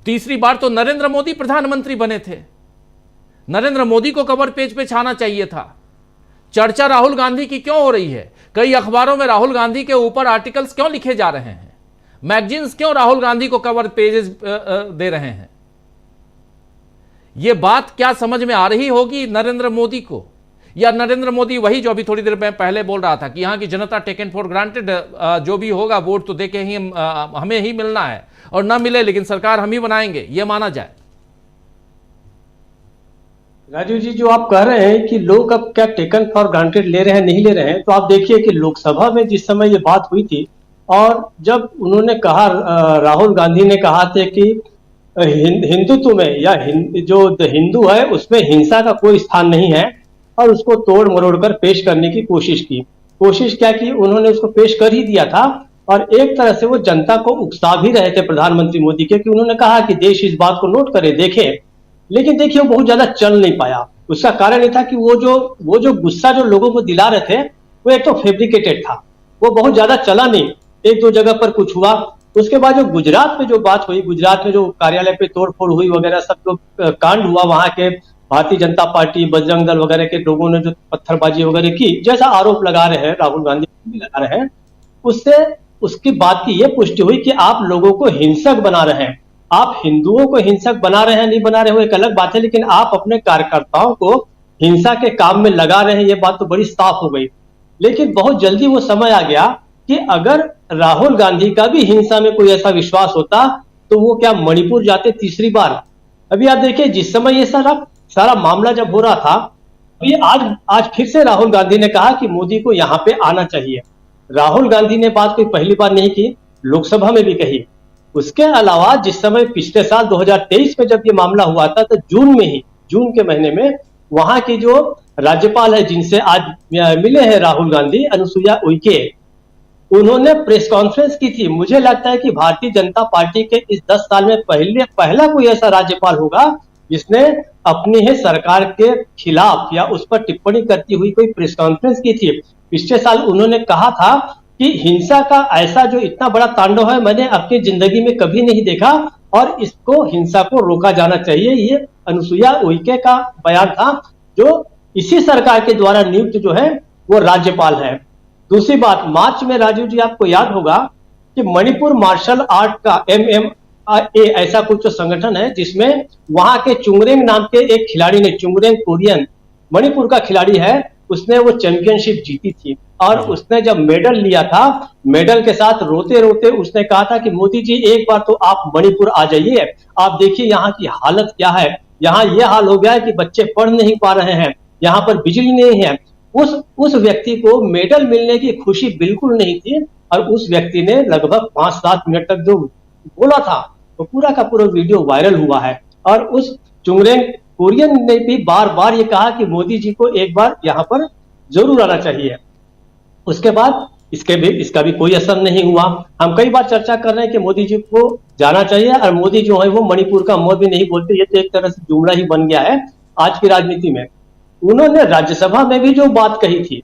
[SPEAKER 1] तीसरी बार तो नरेंद्र मोदी प्रधानमंत्री बने थे, नरेंद्र मोदी को कवर पेज पे छाना चाहिए था। चर्चा राहुल गांधी की क्यों हो रही है? कई अखबारों में राहुल गांधी के ऊपर आर्टिकल्स क्यों लिखे जा रहे हैं? मैगजीन्स क्यों राहुल गांधी को कवर पेजेस दे रहे हैं? यह बात क्या समझ में आ रही होगी नरेंद्र मोदी को? या नरेंद्र मोदी वही जो अभी थोड़ी देर पहले बोल रहा था कि यहां की जनता टेकन फॉर ग्रांटेड, जो भी होगा वोट तो देके ही हमें ही मिलना है और ना मिले लेकिन सरकार हम ही बनाएंगे, यह माना जाए?
[SPEAKER 7] राजू जी, जो आप कह रहे हैं कि लोग अब क्या टेकन फॉर ग्रांटेड ले रहे हैं, नहीं ले रहे हैं, तो आप देखिए कि लोकसभा में जिस समय ये बात हुई थी और जब उन्होंने कहा, राहुल गांधी ने कहा था कि हिंदुत्व में या जो हिंदू है उसमें हिंसा का कोई स्थान नहीं है और उसको तोड़ मरोड़ कर पेश करने की कोशिश की। कोशिश क्या की, उन्होंने उसको पेश कर ही दिया था और एक तरह से वो जनता को उकसा भी रहे थे प्रधानमंत्री मोदी के, कि उन्होंने कहा कि देश इस बात को नोट करे, देखे। लेकिन देखिए वो बहुत ज्यादा चल नहीं पाया। उसका कारण ये था कि वो जो गुस्सा जो लोगों को दिला रहे थे वो एक तो फैब्रिकेटेड था, वो बहुत ज्यादा चला नहीं। 1-2 जगह पर कुछ हुआ। उसके बाद जो गुजरात में जो बात हुई, गुजरात में जो कार्यालय पे तोड़फोड़ हुई वगैरह सब जो कांड हुआ, वहां के भारतीय जनता पार्टी, बजरंग दल वगैरह के लोगों ने जो पत्थरबाजी वगैरह की, जैसा आरोप लगा रहे हैं राहुल गांधी भी लगा रहे हैं, उससे उसकी बात की ये पुष्टि हुई कि आप लोगों को हिंसक बना रहे हैं। आप हिंदुओं को हिंसक बना रहे हैं, नहीं बना रहे हो एक अलग बात है, लेकिन आप अपने कार्यकर्ताओं को हिंसा के काम में लगा रहे हैं, ये बात तो बड़ी साफ हो गई। लेकिन बहुत जल्दी वो समय आ गया कि अगर राहुल गांधी का भी हिंसा में कोई ऐसा विश्वास होता तो वो क्या मणिपुर जाते तीसरी बार? अभी आप देखिए जिस समय ये सारा मामला जब हो रहा था, ये आज फिर से राहुल गांधी ने कहा कि मोदी को यहाँ पे आना चाहिए। राहुल गांधी ने बात कोई पहली बार नहीं की, लोकसभा में भी कही। उसके अलावा जिस समय पिछले साल 2023 में जब ये मामला हुआ था तो जून के महीने में वहां की जो राज्यपाल है जिनसे आज मिले हैं राहुल गांधी, अनुसुईया उइके, उन्होंने प्रेस कॉन्फ्रेंस की थी। मुझे लगता है कि भारतीय जनता पार्टी के इस 10 साल में पहला कोई ऐसा राज्यपाल होगा जिसने अपनी ही सरकार के खिलाफ या उस पर टिप्पणी करती हुई कोई प्रेस कॉन्फ्रेंस की थी। पिछले साल उन्होंने कहा था कि हिंसा का ऐसा जो इतना बड़ा तांडव है मैंने अपनी जिंदगी में कभी नहीं देखा और इसको हिंसा को रोका जाना चाहिए। ये अनुसुईया उइके का बयान था, जो इसी सरकार के द्वारा नियुक्त जो है वो राज्यपाल है। दूसरी बात, मार्च में राजीव जी आपको याद होगा कि मणिपुर मार्शल आर्ट का MMA ऐसा कुछ संगठन है जिसमें वहां के चुंगरेंग नाम के एक खिलाड़ी ने, चुंगरेंग कोरियन मणिपुर का खिलाड़ी है, उसने वो चैंपियनशिप जीती थी और उसने जब मेडल लिया था, मेडल के साथ रोते रोते उसने कहा था कि मोदी जी एक बार तो आप मणिपुर आ जाइए, आप देखिए यहाँ की हालत क्या है, यहाँ ये हाल हो गया है कि बच्चे पढ़ नहीं पा रहे हैं, यहाँ पर बिजली नहीं है। उस व्यक्ति को मेडल मिलने की खुशी बिल्कुल नहीं थी और उस व्यक्ति ने लगभग 5-7 मिनट तक जो बोला था तो पूरा का पूरा वीडियो वायरल हुआ है और उस चुंगरेंग कोरियन ने भी बार बार ये कहा कि मोदी जी को एक बार यहाँ पर जरूर आना चाहिए। उसके बाद इसका भी कोई असर नहीं हुआ। हम कई बार चर्चा कर रहे हैं कि मोदी जी को जाना चाहिए और मोदी जो है वो मणिपुर का मोदी नहीं बोलते, ये तो एक तरह से जुमला ही बन गया है आज की राजनीति में। उन्होंने राज्यसभा में भी जो बात कही थी,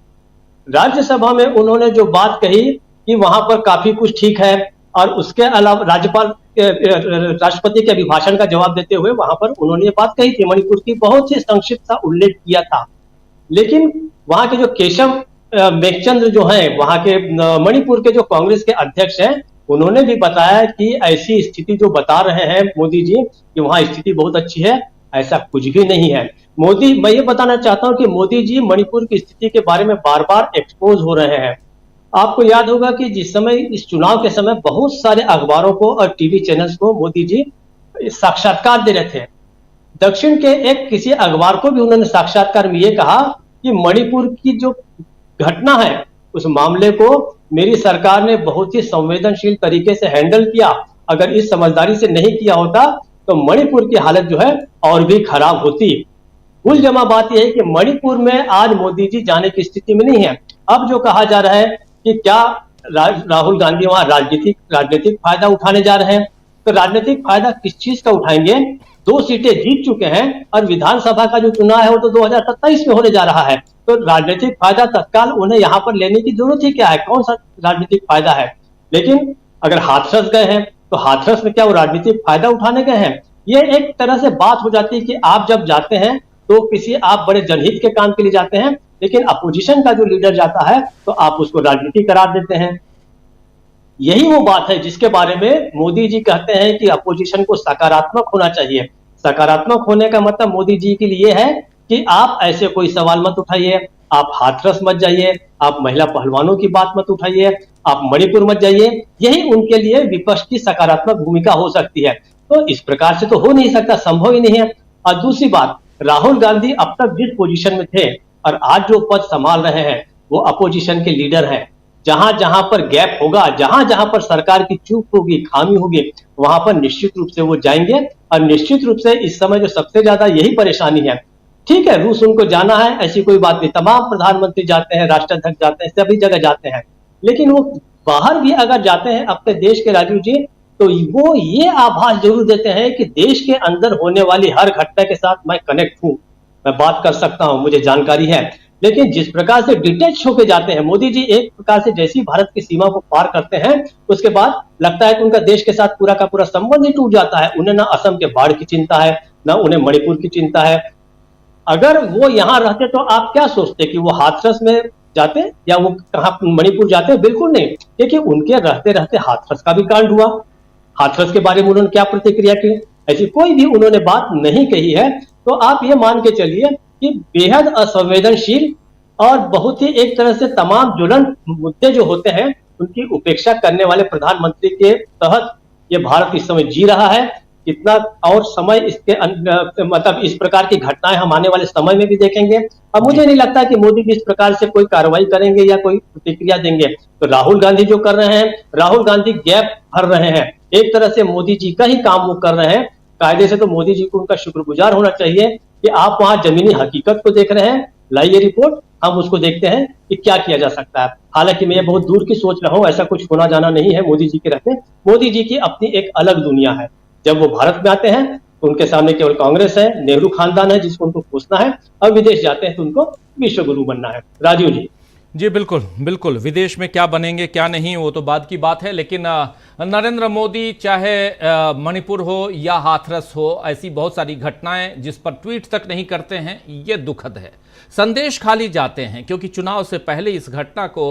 [SPEAKER 7] राज्यसभा में उन्होंने जो बात कही कि वहां पर काफी कुछ ठीक है और उसके अलावा राष्ट्रपति के अभिभाषण का जवाब देते हुए वहां पर उन्होंने ये बात कही थी, मणिपुर की बहुत ही संक्षिप्त सा उल्लेख किया था। लेकिन वहां के जो केशव मेघचंद्र जो हैं, वहां के मणिपुर के जो कांग्रेस के अध्यक्ष हैं, उन्होंने भी बताया कि ऐसी स्थिति जो बता रहे हैं मोदी जी कि वहां स्थिति बहुत अच्छी है, ऐसा कुछ भी नहीं है। मैं ये बताना चाहता हूं कि मोदी जी मणिपुर की स्थिति के बारे में बार बार एक्सपोज हो रहे हैं। आपको याद होगा कि जिस समय इस चुनाव के समय बहुत सारे अखबारों को और टीवी चैनल्स को मोदी जी साक्षात्कार दे रहे थे। दक्षिण के एक किसी अखबार को भी उन्होंने साक्षात्कार में ये कहा कि मणिपुर की जो घटना है उस मामले को मेरी सरकार ने बहुत ही संवेदनशील तरीके से हैंडल किया, अगर इस समझदारी से नहीं किया होता तो मणिपुर की हालत जो है और भी खराब होती। कुल जमा बात यह है कि मणिपुर में आज मोदी जी जाने की स्थिति में नहीं है। अब जो कहा जा रहा है कि क्या राहुल गांधी वहां राजनीतिक फायदा उठाने जा रहे हैं, तो राजनीतिक फायदा किस चीज का उठाएंगे? 2 सीटें जीत चुके हैं और विधानसभा का जो चुनाव है वो तो 2027 में होने जा रहा है, तो राजनीतिक फायदा तत्काल उन्हें यहाँ पर लेने की जरूरत ही क्या है? कौन सा राजनीतिक फायदा है? लेकिन अगर हाथरस गए हैं तो हाथरस में क्या वो राजनीतिक फायदा उठाने गए हैं? ये एक तरह से बात हो जाती है कि आप जब जाते हैं तो किसी आप बड़े जनहित के काम के लिए जाते हैं, लेकिन अपोजिशन का जो लीडर जाता है तो आप उसको राजनीति करार देते हैं। यही वो बात है जिसके बारे में मोदी जी कहते हैं कि अपोजिशन को सकारात्मक होना चाहिए। सकारात्मक होने का मतलब मोदी जी के लिए है कि आप ऐसे कोई सवाल मत उठाइए, आप हाथरस मत जाइए, आप महिला पहलवानों की बात मत उठाइए, आप मणिपुर मत जाइए। यही उनके लिए विपक्ष की सकारात्मक भूमिका हो सकती है। तो इस प्रकार से तो हो नहीं सकता, संभव ही नहीं है। और दूसरी बात, राहुल गांधी अब तक जिस पोजीशन में थे और आज जो पद संभाल रहे हैं वो अपोजिशन के लीडर हैं। जहां जहां पर गैप होगा, जहां जहां पर सरकार की चूक होगी, खामी होगी, वहां पर निश्चित रूप से वो जाएंगे। और निश्चित रूप से इस समय जो सबसे ज्यादा यही परेशानी है, ठीक है रूस उनको जाना है, ऐसी कोई बात नहीं, तमाम प्रधानमंत्री जाते हैं, राष्ट्राध्यक्ष जाते हैं, सभी जगह जाते हैं, लेकिन वो बाहर भी अगर जाते हैं अपने देश के राजीव जी, तो वो ये आभास जरूर देते हैं कि देश के अंदर होने वाली हर घटना के साथ मैं कनेक्ट हूं, मैं बात कर सकता हूं, मुझे जानकारी है। लेकिन जिस प्रकार से डिटेच होके जाते हैं मोदी जी, एक प्रकार से जैसी भारत की सीमा को पार करते हैं उसके बाद लगता है कि उनका देश के साथ पूरा का पूरा संबंध ही टूट जाता है। उन्हें ना असम के बाढ़ की चिंता है, ना उन्हें मणिपुर की चिंता है। अगर वो यहाँ रहते तो आप क्या सोचते कि वो हाथरस में जाते या वो कहाँ मणिपुर जाते? बिल्कुल नहीं, क्योंकि उनके रहते रहते हाथरस का भी कांड हुआ। हाथरस के बारे में उन्होंने क्या प्रतिक्रिया की? ऐसी कोई भी उन्होंने बात नहीं कही है। तो आप ये मान के चलिए कि बेहद असंवेदनशील और बहुत ही एक तरह से तमाम ज्वलंत मुद्दे जो होते हैं उनकी उपेक्षा करने वाले प्रधानमंत्री के तहत ये भारत इस समय जी रहा है। कितना और समय इसके मतलब इस प्रकार की घटनाएं हम आने वाले समय में भी देखेंगे। अब मुझे नहीं लगता कि मोदी जी इस प्रकार से कोई कार्रवाई करेंगे या कोई प्रतिक्रिया देंगे। तो राहुल गांधी जो कर रहे हैं, राहुल गांधी गैप भर रहे हैं, एक तरह से मोदी जी का ही काम वो कर रहे हैं। कायदे से तो मोदी जी को उनका शुक्रगुजार होना चाहिए कि आप वहां जमीनी हकीकत को देख रहे हैं, लाइए रिपोर्ट, हम उसको देखते हैं कि क्या किया जा सकता है। हालांकि मैं बहुत दूर की सोच रहा हूं, ऐसा कुछ होना जाना नहीं है मोदी जी के रहते। मोदी जी की अपनी एक अलग दुनिया है। जब वो भारत में आते हैं उनके सामने केवल कांग्रेस है, नेहरू खानदान है जिसको उनको पूछना है, और विदेश जाते हैं तो उनको विश्व गुरु बनना है। राजीव जी।
[SPEAKER 1] जी बिल्कुल बिल्कुल, विदेश में क्या बनेंगे क्या नहीं वो तो बाद की बात है, लेकिन नरेंद्र मोदी चाहे मणिपुर हो या हाथरस हो, ऐसी बहुत सारी घटनाएं जिस पर ट्वीट तक नहीं करते हैं, ये दुखद है। संदेश खाली जाते हैं क्योंकि चुनाव से पहले इस घटना को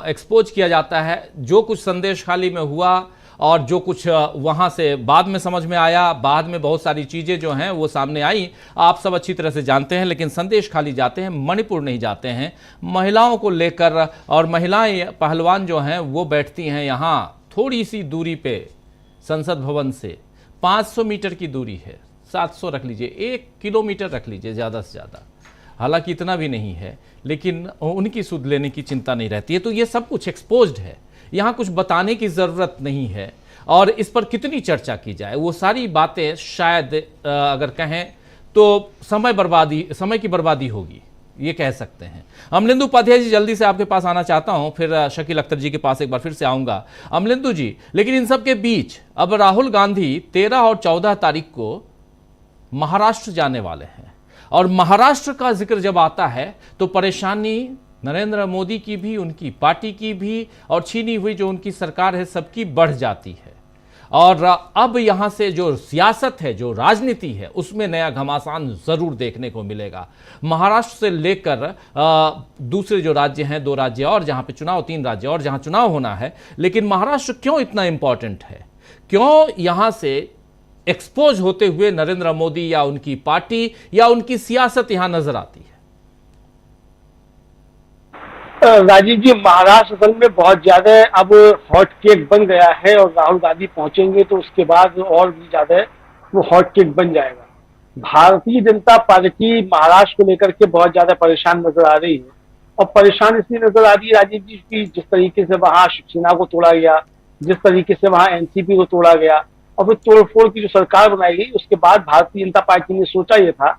[SPEAKER 1] एक्सपोज किया जाता है। जो कुछ संदेश खाली में हुआ और जो कुछ वहाँ से बाद में समझ में आया, बाद में बहुत सारी चीज़ें जो हैं वो सामने आई, आप सब अच्छी तरह से जानते हैं, लेकिन संदेश खाली जाते हैं, मणिपुर नहीं जाते हैं। महिलाओं को लेकर, और महिलाएं पहलवान जो हैं वो बैठती हैं यहाँ थोड़ी सी दूरी पे संसद भवन से, 500 मीटर की दूरी है, 700 रख लीजिए, 1 किलोमीटर रख लीजिए ज़्यादा से ज़्यादा, हालांकि इतना भी नहीं है, लेकिन उनकी सुध लेने की चिंता नहीं रहती है। तो ये सब कुछ एक्सपोज्ड है, यहाँ कुछ बताने की ज़रूरत नहीं है, और इस पर कितनी चर्चा की जाए वो सारी बातें शायद अगर कहें तो समय की बर्बादी होगी, ये कह सकते हैं। अमलेंदु उपाध्याय जी, जल्दी से आपके पास आना चाहता हूं, फिर शकील अख्तर जी के पास एक बार फिर से आऊंगा। अमलेंदु जी, लेकिन इन सब के बीच अब राहुल गांधी 13 और 14 तारीख को महाराष्ट्र जाने वाले हैं, और महाराष्ट्र का जिक्र जब आता है तो परेशानी नरेंद्र मोदी की भी, उनकी पार्टी की भी, और छीनी हुई जो उनकी सरकार है सबकी बढ़ जाती है। और अब यहां से जो सियासत है, जो राजनीति है, उसमें नया घमासान जरूर देखने को मिलेगा। महाराष्ट्र से लेकर दूसरे जो राज्य हैं, 2 राज्य और जहां पे चुनाव, 3 राज्य और जहां चुनाव होना है, लेकिन महाराष्ट्र क्यों इतना इंपॉर्टेंट है? क्यों यहां से एक्सपोज होते हुए नरेंद्र मोदी या उनकी पार्टी या उनकी सियासत यहां नजर आती है?
[SPEAKER 8] राजीव जी, महाराष्ट्र असल में बहुत ज्यादा अब हॉट केक बन गया है, और राहुल गांधी पहुंचेंगे तो उसके बाद और भी ज्यादा वो हॉट केक बन जाएगा। भारतीय जनता पार्टी महाराष्ट्र को लेकर के बहुत ज्यादा परेशान नजर आ रही है, और परेशान इसलिए नजर आ रही है राजीव जी की जिस तरीके से वहां शिवसेना को तोड़ा गया, जिस तरीके से वहां एनसीपी को तोड़ा गया, और फिर तोड़फोड़ की जो सरकार बनाई गई, उसके बाद भारतीय जनता पार्टी ने सोचा यह था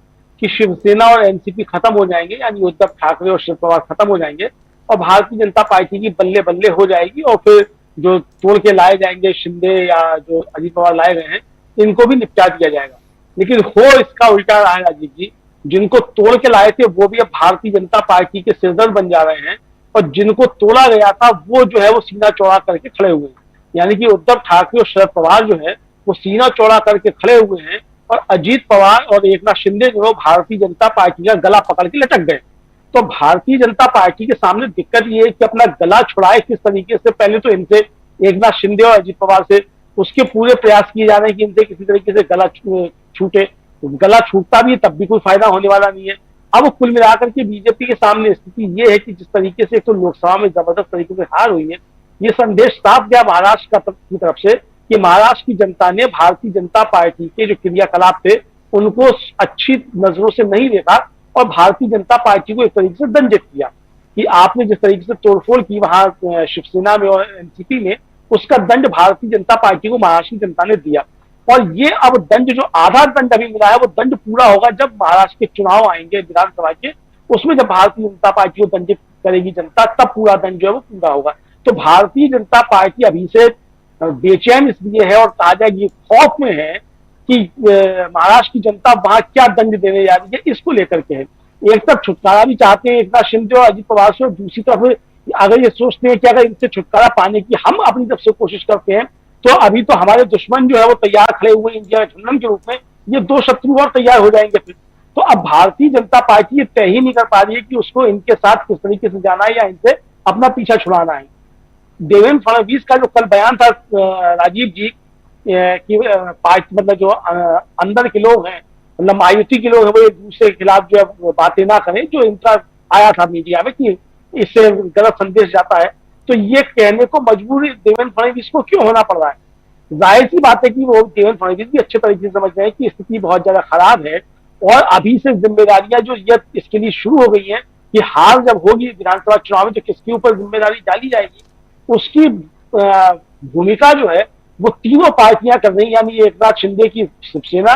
[SPEAKER 8] कि शिवसेना और एनसीपी खत्म हो जाएंगे, यानी उद्धव ठाकरे और शरद पवार खत्म हो जाएंगे, और भारतीय जनता पार्टी की बल्ले बल्ले हो जाएगी, और फिर जो तोड़ के लाए जाएंगे शिंदे या जो अजित पवार लाए गए हैं, इनको भी निपटा दिया जाएगा। लेकिन हो इसका उल्टा रहा है राजीव जी, जिनको तोड़ के लाए थे वो भी अब भारतीय जनता पार्टी के सिरदर्द बन जा रहे हैं, और जिनको तोड़ा गया था वो जो है वो सीना चौड़ा करके खड़े हुए हैं। यानी कि उद्धव ठाकरे और शरद पवार जो है वो सीना चौड़ा करके खड़े हुए हैं, और अजीत पवार और एकनाथ शिंदे जो है भारतीय जनता पार्टी का गला पकड़ के लटक गए। तो भारतीय जनता पार्टी के सामने दिक्कत ये है कि अपना गला छुड़ाए किस तरीके से। पहले तो इनसे, एकनाथ शिंदे और अजीत पवार से, उसके पूरे प्रयास किए जा रहे हैं कि इनसे किसी तरीके से गला छूटे। गला छूटता भी है तब भी कोई फायदा होने वाला नहीं है। अब कुल मिलाकर के बीजेपी के सामने स्थिति ये है कि जिस तरीके से एक तो लोकसभा में जबरदस्त तरीके से हार हुई है, ये संदेश साफ गया महाराष्ट्र की तरफ से कि महाराष्ट्र की जनता ने भारतीय जनता पार्टी के जो क्रियाकलाप थे उनको अच्छी नजरों से नहीं देखा, और भारतीय जनता पार्टी को एक तरीके से दंडित किया कि आपने जिस तरीके से तोड़फोड़ की वहां शिवसेना में और एनसीपी में, उसका दंड भारतीय जनता पार्टी को महाराष्ट्र की जनता ने दिया। और ये अब दंड जो आधा दंड अभी मिला है वो दंड पूरा होगा जब महाराष्ट्र के चुनाव आएंगे विधानसभा के, उसमें जब भारतीय जनता पार्टी को दंडित करेगी जनता, तब पूरा दंड जो है वो पूरा होगा। तो भारतीय जनता पार्टी अभी से बेचैन इसलिए है और ताजा ये खौफ में है कि महाराष्ट्र की जनता वहां क्या दंड देने जा रही है, इसको लेकर के है। एक तरफ छुटकारा भी चाहते हैं एकनाथ शिंदे और अजित पवार से, और दूसरी तरफ अगर ये सोचते हैं कि अगर इनसे छुटकारा पाने की हम अपनी तरफ से कोशिश करते हैं तो अभी तो हमारे दुश्मन जो है वो तैयार खड़े हुए इंडिया झुंडन के रूप में, ये 2 शत्रु और तैयार हो जाएंगे फिर। तो अब भारतीय जनता पार्टी ये तय ही नहीं कर पा रही है कि उसको इनके साथ किस तरीके से जाना है या इनसे अपना पीछा छुड़ाना है। देवेंद्र फडणवीस का जो कल बयान था राजीव जी कि पार्टी मतलब जो अंदर के लोग हैं, मतलब मायावती के लोग हैं, वो एक दूसरे के खिलाफ जो है बातें ना करें, जो इनका आया था मीडिया में कि इससे गलत संदेश जाता है, तो ये कहने को मजबूर देवेंद्र फडणवीस को क्यों होना पड़ रहा है? जाहिर सी बात है कि वो देवेंद्र फडणवीस भी अच्छे तरीके से समझ रहे हैं कि स्थिति बहुत ज्यादा खराब है, और अभी से जिम्मेदारियां जो ये इसके लिए शुरू हो गई हैं कि हार जब होगी विधानसभा चुनाव में तो किसके ऊपर जिम्मेदारी डाली जाएगी, उसकी भूमिका जो है वो तीनों पार्टियां कर रही, यानी एकनाथ शिंदे की शिवसेना,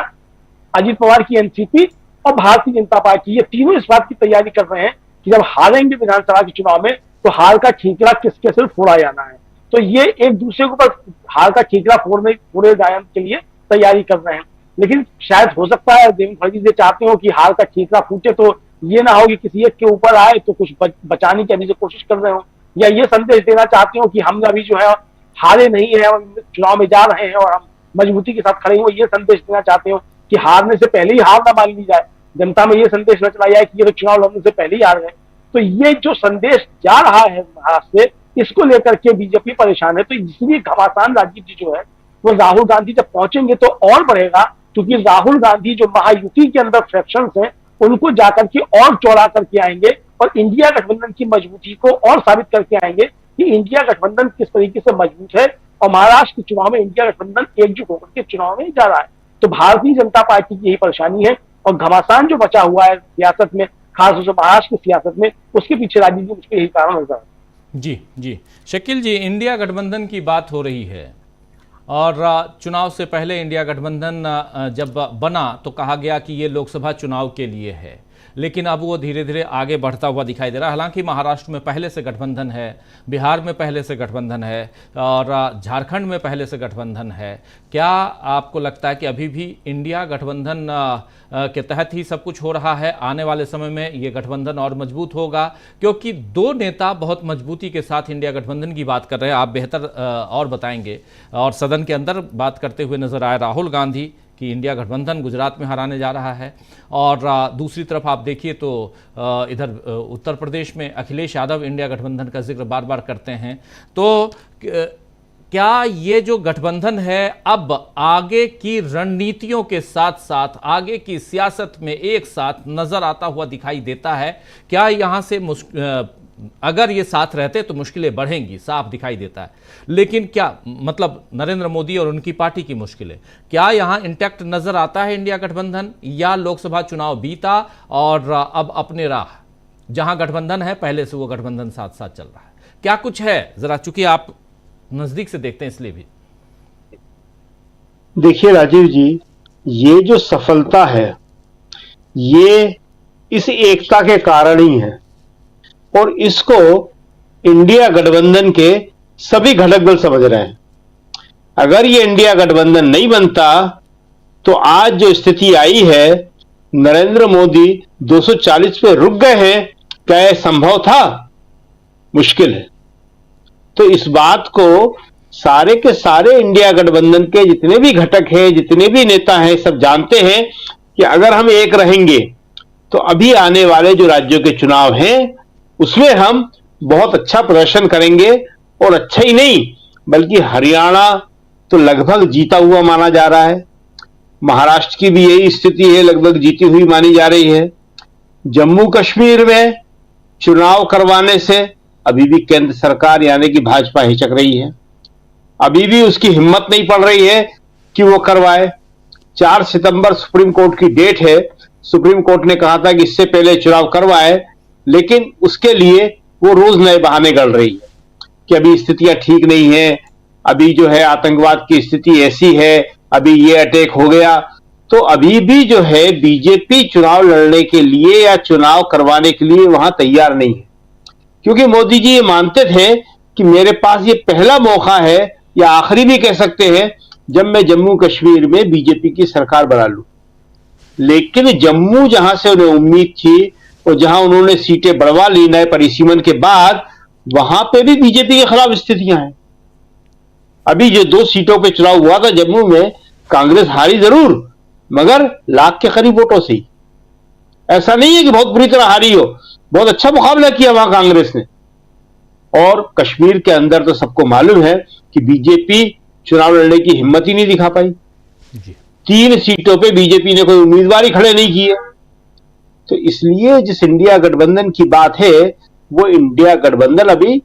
[SPEAKER 8] अजित पवार की एनसीपी और भारतीय जनता पार्टी, ये तीनों इस बात की तैयारी कर रहे हैं कि जब हारेंगे विधानसभा के चुनाव में तो हार का ठीकरा किसके सिर फोड़ा जाना है। तो ये एक दूसरे के ऊपर हार का ठीकरा फोड़े जाने के लिए तैयारी कर रहे हैं। लेकिन शायद हो सकता है देवेंद्र फडणवीस ये चाहते हो कि हार का ठीकरा फूटे, तो ये ना हो कि किसी एक के ऊपर आए तो कुछ बचाने की अभी से कोशिश कर रहे हो, या ये संदेश देना चाहते हो कि हम अभी जो है हारे नहीं है और चुनाव में जा रहे हैं और हम मजबूती के साथ खड़े हो, ये संदेश देना चाहते हो कि हारने से पहले ही हार ना मान ली जाए, जनता में ये संदेश न चला जाए कि ये तो चुनाव लड़ने से पहले ही हार गए। तो ये जो संदेश जा रहा है महाराष्ट्र से, इसको लेकर के बीजेपी परेशान है। तो इसलिए घमासान राजनीति जो है वो राहुल गांधी जब पहुंचेंगे तो और बढ़ेगा, क्योंकि राहुल गांधी जो महायुति के अंदर फ्रैक्शंस हैं उनको जाकर के और चौड़ा करके आएंगे और इंडिया गठबंधन की मजबूती को और साबित करके आएंगे कि इंडिया गठबंधन किस तरीके से मजबूत है, और महाराष्ट्र के चुनाव में इंडिया गठबंधन एकजुट होकर के चुनाव में जा रहा है। तो भारतीय जनता पार्टी की यही परेशानी है, और घमासान जो बचा हुआ है सियासत में, खासतौर से महाराष्ट्र की सियासत में, उसके पीछे राजनीति मुझको यही कारण नजर आता है।
[SPEAKER 1] जी शकील जी, इंडिया गठबंधन की बात हो रही है और चुनाव से पहले इंडिया गठबंधन जब बना तो कहा गया कि ये लोकसभा चुनाव के लिए है, लेकिन अब वो धीरे धीरे आगे बढ़ता हुआ दिखाई दे रहा है। हालांकि महाराष्ट्र में पहले से गठबंधन है, बिहार में पहले से गठबंधन है और झारखंड में पहले से गठबंधन है। क्या आपको लगता है कि अभी भी इंडिया गठबंधन के तहत ही सब कुछ हो रहा है? आने वाले समय में ये गठबंधन और मजबूत होगा, क्योंकि दो नेता बहुत मजबूती के साथ इंडिया गठबंधन की बात कर रहे हैं, आप बेहतर और बताएंगे। और सदन के अंदर बात करते हुए नजर आए राहुल गांधी कि इंडिया गठबंधन गुजरात में हराने जा रहा है, और दूसरी तरफ आप देखिए तो इधर उत्तर प्रदेश में अखिलेश यादव इंडिया गठबंधन का जिक्र बार बार करते हैं। तो क्या ये जो गठबंधन है अब आगे की रणनीतियों के साथ साथ आगे की सियासत में एक साथ नजर आता हुआ दिखाई देता है? क्या यहाँ से अगर ये साथ रहते तो मुश्किलें बढ़ेंगी, साफ दिखाई देता है, लेकिन क्या मतलब नरेंद्र मोदी और उनकी पार्टी की मुश्किलें, क्या यहाँ इंटैक्ट नजर आता है इंडिया गठबंधन, या लोकसभा चुनाव बीता और अब अपने राह जहां गठबंधन है पहले से वो गठबंधन साथ साथ चल रहा है? क्या कुछ है, जरा चूंकि आप नजदीक से देखते हैं इसलिए भी।
[SPEAKER 3] देखिए राजीव जी, ये जो सफलता है ये इस एकता के कारण ही है, और इसको इंडिया गठबंधन के सभी घटक दल समझ रहे हैं। अगर ये इंडिया गठबंधन नहीं बनता तो आज जो स्थिति आई है, नरेंद्र मोदी 240 पे रुक गए हैं, क्या यह संभव था? मुश्किल है। तो इस बात को सारे के सारे इंडिया गठबंधन के जितने भी घटक हैं, जितने भी नेता हैं, सब जानते हैं कि अगर हम एक रहेंगे तो अभी आने वाले जो राज्यों के चुनाव हैं उसमें हम बहुत अच्छा प्रदर्शन करेंगे, और अच्छा ही नहीं बल्कि हरियाणा तो लगभग जीता हुआ माना जा रहा है, महाराष्ट्र की भी यही स्थिति है, लगभग जीती हुई मानी जा रही है। जम्मू कश्मीर में चुनाव करवाने से अभी भी केंद्र सरकार यानी कि भाजपा हिचक रही है, अभी भी उसकी हिम्मत नहीं पड़ रही है कि वो करवाए। 4 सितंबर सुप्रीम कोर्ट की डेट है, सुप्रीम कोर्ट ने कहा था कि इससे पहले चुनाव करवाए, लेकिन उसके लिए वो रोज नए बहाने गढ़ रही है कि अभी स्थितियां ठीक नहीं है, अभी जो है आतंकवाद की स्थिति ऐसी है, अभी ये अटैक हो गया। तो अभी भी जो है बीजेपी चुनाव लड़ने के लिए या चुनाव करवाने के लिए वहां तैयार नहीं है, क्योंकि मोदी जी ये मानते थे कि मेरे पास ये पहला मौका है, या आखिरी भी कह सकते हैं, जब मैं जम्मू कश्मीर में बीजेपी की सरकार बना लूं। लेकिन जम्मू जहां से उन्हें उम्मीद थी और जहां उन्होंने सीटें बढ़वा ली नए परिसीमन के बाद, वहां पे भी बीजेपी के खिलाफ स्थितियां हैं। अभी जो 2 सीटों पे चुनाव हुआ था जम्मू में, कांग्रेस हारी जरूर मगर लाख के करीब वोटों से ही। ऐसा नहीं है कि बहुत बुरी तरह हारी हो, बहुत अच्छा मुकाबला किया वहां कांग्रेस ने। और कश्मीर के अंदर तो सबको मालूम है कि बीजेपी चुनाव लड़ने की हिम्मत ही नहीं दिखा पाई। 3 सीटों पे बीजेपी ने कोई उम्मीदवार ही खड़े नहीं किए। तो इसलिए जिस इंडिया गठबंधन की बात है, वो इंडिया गठबंधन अभी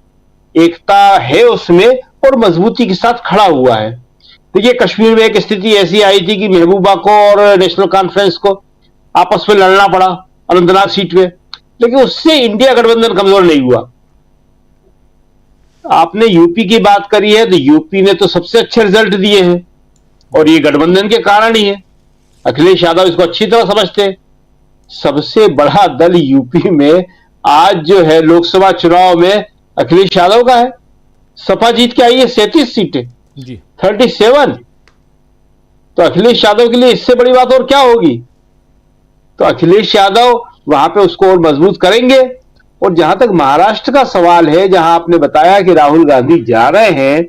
[SPEAKER 3] एकता है उसमें और मजबूती के साथ खड़ा हुआ है। देखिए कश्मीर में एक स्थिति ऐसी आई थी कि महबूबा को और नेशनल कॉन्फ्रेंस को आपस में लड़ना पड़ा अनंतनाग सीट पे, लेकिन उससे इंडिया गठबंधन कमजोर नहीं हुआ। आपने यूपी की बात करी है, तो यूपी ने तो सबसे अच्छे रिजल्ट दिए हैं, और ये गठबंधन के कारण ही है। अखिलेश यादव इसको अच्छी तरह समझते हैं। सबसे बड़ा दल यूपी में आज जो है लोकसभा चुनाव में अखिलेश यादव का है। सपा जीत के आई है 37 सीटें, 37। तो अखिलेश यादव के लिए इससे बड़ी बात और क्या होगी। तो अखिलेश यादव वहां पे उसको और मजबूत करेंगे। और जहां तक महाराष्ट्र का सवाल है, जहां आपने बताया कि राहुल गांधी जा रहे हैं,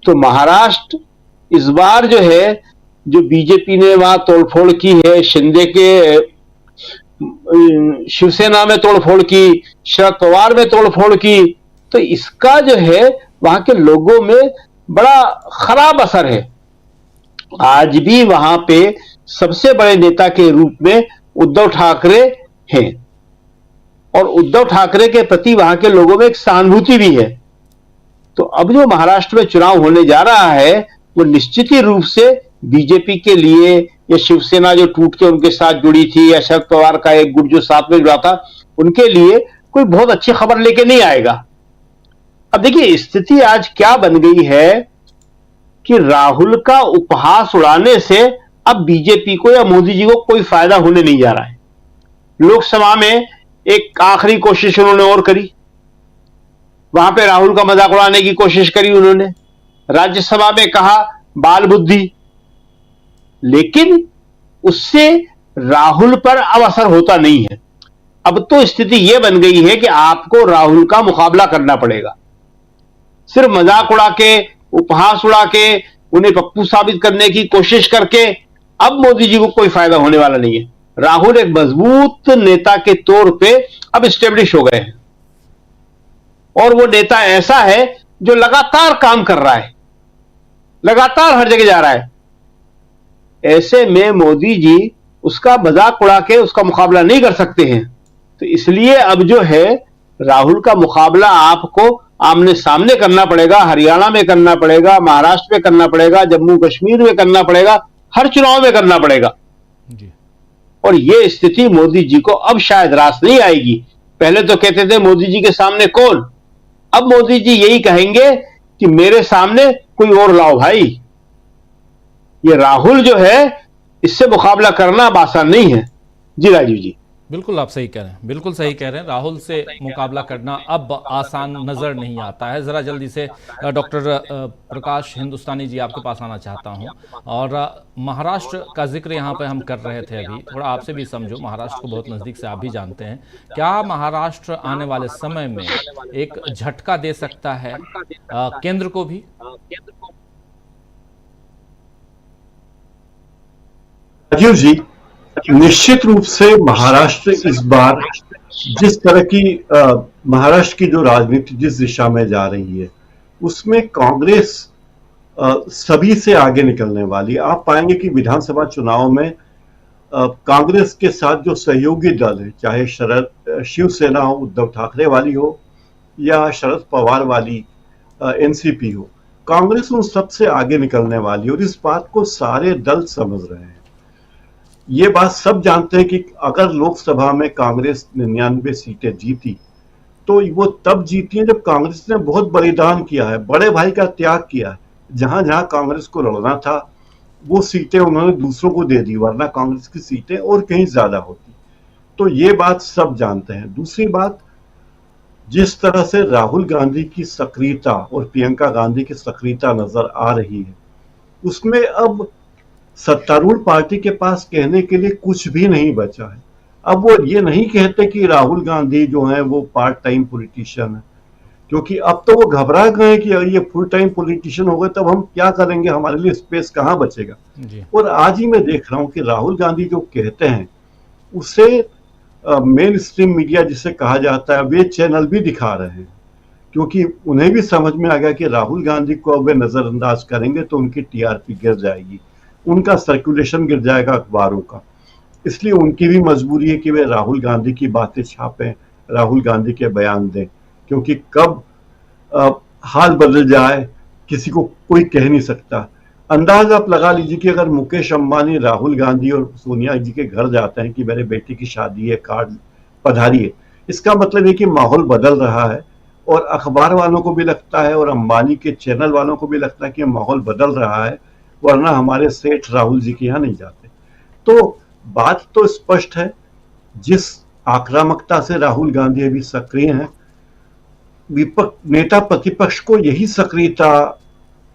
[SPEAKER 3] तो महाराष्ट्र इस बार जो है, जो बीजेपी ने वहां तोड़फोड़ की है, शिंदे के शिवसेना में तोड़फोड़ की, शरद पवार में तोड़फोड़ की, तो इसका जो है वहां के लोगों में बड़ा खराब असर है। आज भी वहां पे सबसे बड़े नेता के रूप में उद्धव ठाकरे हैं और उद्धव ठाकरे के प्रति वहां के लोगों में एक सहानुभूति भी है। तो अब जो महाराष्ट्र में चुनाव होने जा रहा है, वो निश्चित ही रूप से बीजेपी के लिए, या शिवसेना जो टूट के उनके साथ जुड़ी थी, या शरद पवार का एक गुट जो साथ में जुड़ा था, उनके लिए कोई बहुत अच्छी खबर लेके नहीं आएगा। अब देखिए स्थिति आज क्या बन गई है कि राहुल का उपहास उड़ाने से अब बीजेपी को या मोदी जी को कोई फायदा होने नहीं जा रहा है। लोकसभा में एक आखिरी कोशिश उन्होंने और करी, वहां पे राहुल का मजाक उड़ाने की कोशिश करी उन्होंने, राज्यसभा में कहा बाल बुद्धि, लेकिन उससे राहुल पर अब असर होता नहीं है। अब तो स्थिति यह बन गई है कि आपको राहुल का मुकाबला करना पड़ेगा। सिर्फ मजाक उड़ा के, उपहास उड़ा के, उन्हें पप्पू साबित करने की कोशिश करके अब मोदी जी को कोई फायदा होने वाला नहीं है। राहुल एक मजबूत नेता के तौर पे अब स्टेब्लिश हो गए हैं और वो नेता ऐसा है जो लगातार काम कर रहा है, लगातार हर जगह जा रहा है। ऐसे में मोदी जी उसका मजाक उड़ा के उसका मुकाबला नहीं कर सकते हैं। तो इसलिए अब जो है राहुल का मुकाबला आपको आमने सामने करना पड़ेगा, हरियाणा में करना पड़ेगा, महाराष्ट्र में करना पड़ेगा, जम्मू कश्मीर में करना पड़ेगा, हर चुनाव में करना पड़ेगा जी। और यह स्थिति मोदी जी को अब शायद रास नहीं आएगी। पहले तो कहते थे मोदी जी के सामने कौन, अब मोदी जी यही कहेंगे कि मेरे सामने कोई और लाओ भाई। ये राहुल जो है इससे मुकाबला करना अब आसान नहीं है। जी राजीव जी,
[SPEAKER 1] बिल्कुल आप सही कह रहे हैं, बिल्कुल सही कह रहे हैं। राहुल से मुकाबला करना अब आसान नजर नहीं आता है। जरा जल्दी से डॉक्टर प्रकाश हिंदुस्तानी जी आपके पास आना चाहता हूं। और महाराष्ट्र का जिक्र यहां पे हम कर रहे थे अभी, थोड़ा आपसे भी समझो, महाराष्ट्र को बहुत नजदीक से आप भी जानते हैं। क्या महाराष्ट्र आने वाले समय में एक झटका दे सकता है केंद्र को भी?
[SPEAKER 4] राजीव जी, निश्चित रूप से महाराष्ट्र इस बार जिस तरह की महाराष्ट्र की जो राजनीति जिस दिशा में जा रही है, उसमें कांग्रेस सभी से आगे निकलने वाली। आप पाएंगे कि विधानसभा चुनाव में कांग्रेस के साथ जो सहयोगी दल है, चाहे शिवसेना हो, उद्धव ठाकरे वाली हो, या शरद पवार वाली एनसीपी हो, कांग्रेस उन सबसे आगे निकलने वाली। और इस बात को सारे दल समझ रहे हैं। ये बात सब जानते हैं कि अगर लोकसभा में कांग्रेस 99 सीटें जीती, तो वो तब जीती है जब कांग्रेस ने बहुत बलिदान किया है, बड़े भाई का त्याग किया है। जहां जहां कांग्रेस को लड़ना था वो सीटें उन्होंने दूसरों को दे दी, वरना कांग्रेस की सीटें और कहीं ज्यादा होती। तो ये बात सब जानते हैं। दूसरी बात, जिस तरह से राहुल गांधी की सक्रियता और प्रियंका गांधी की सक्रियता नजर आ रही है, उसमें अब सत्तारूढ़ पार्टी के पास कहने के लिए कुछ भी नहीं बचा है। अब वो ये नहीं कहते कि राहुल गांधी जो है वो पार्ट टाइम पॉलिटिशियन है, क्योंकि अब तो वो घबरा गए कि ये फुल टाइम पॉलिटिशियन हो गए तब हम क्या करेंगे, हमारे लिए स्पेस कहाँ बचेगा जी। और आज ही मैं देख रहा हूँ कि राहुल गांधी जो कहते हैं उसे मेन स्ट्रीम मीडिया जिसे कहा जाता है, वे चैनल भी दिखा रहे हैं, क्योंकि उन्हें भी समझ में आ गया कि राहुल गांधी को अब वे नजरअंदाज करेंगे तो उनकी टीआरपी गिर जाएगी, उनका सर्कुलेशन गिर जाएगा अखबारों का। इसलिए उनकी भी मजबूरी है कि वे राहुल गांधी की बातें छापें, राहुल गांधी के बयान दें, क्योंकि कब हाल बदल जाए किसी को कोई कह नहीं सकता। अंदाज आप लगा लीजिए कि अगर मुकेश अंबानी राहुल गांधी और सोनिया जी के घर जाते हैं कि मेरे बेटे की शादी है, कार्ड पधारिए, इसका मतलब है कि माहौल बदल रहा है। और अखबार वालों को भी लगता है और अंबानी के चैनल वालों को भी लगता है कि माहौल बदल रहा है, वरना हमारे सेठ राहुल जी के यहाँ नहीं जाते। तो बात तो स्पष्ट है, जिस आक्रामकता से राहुल गांधी अभी सक्रिय हैं, नेता प्रतिपक्ष को यही सक्रियता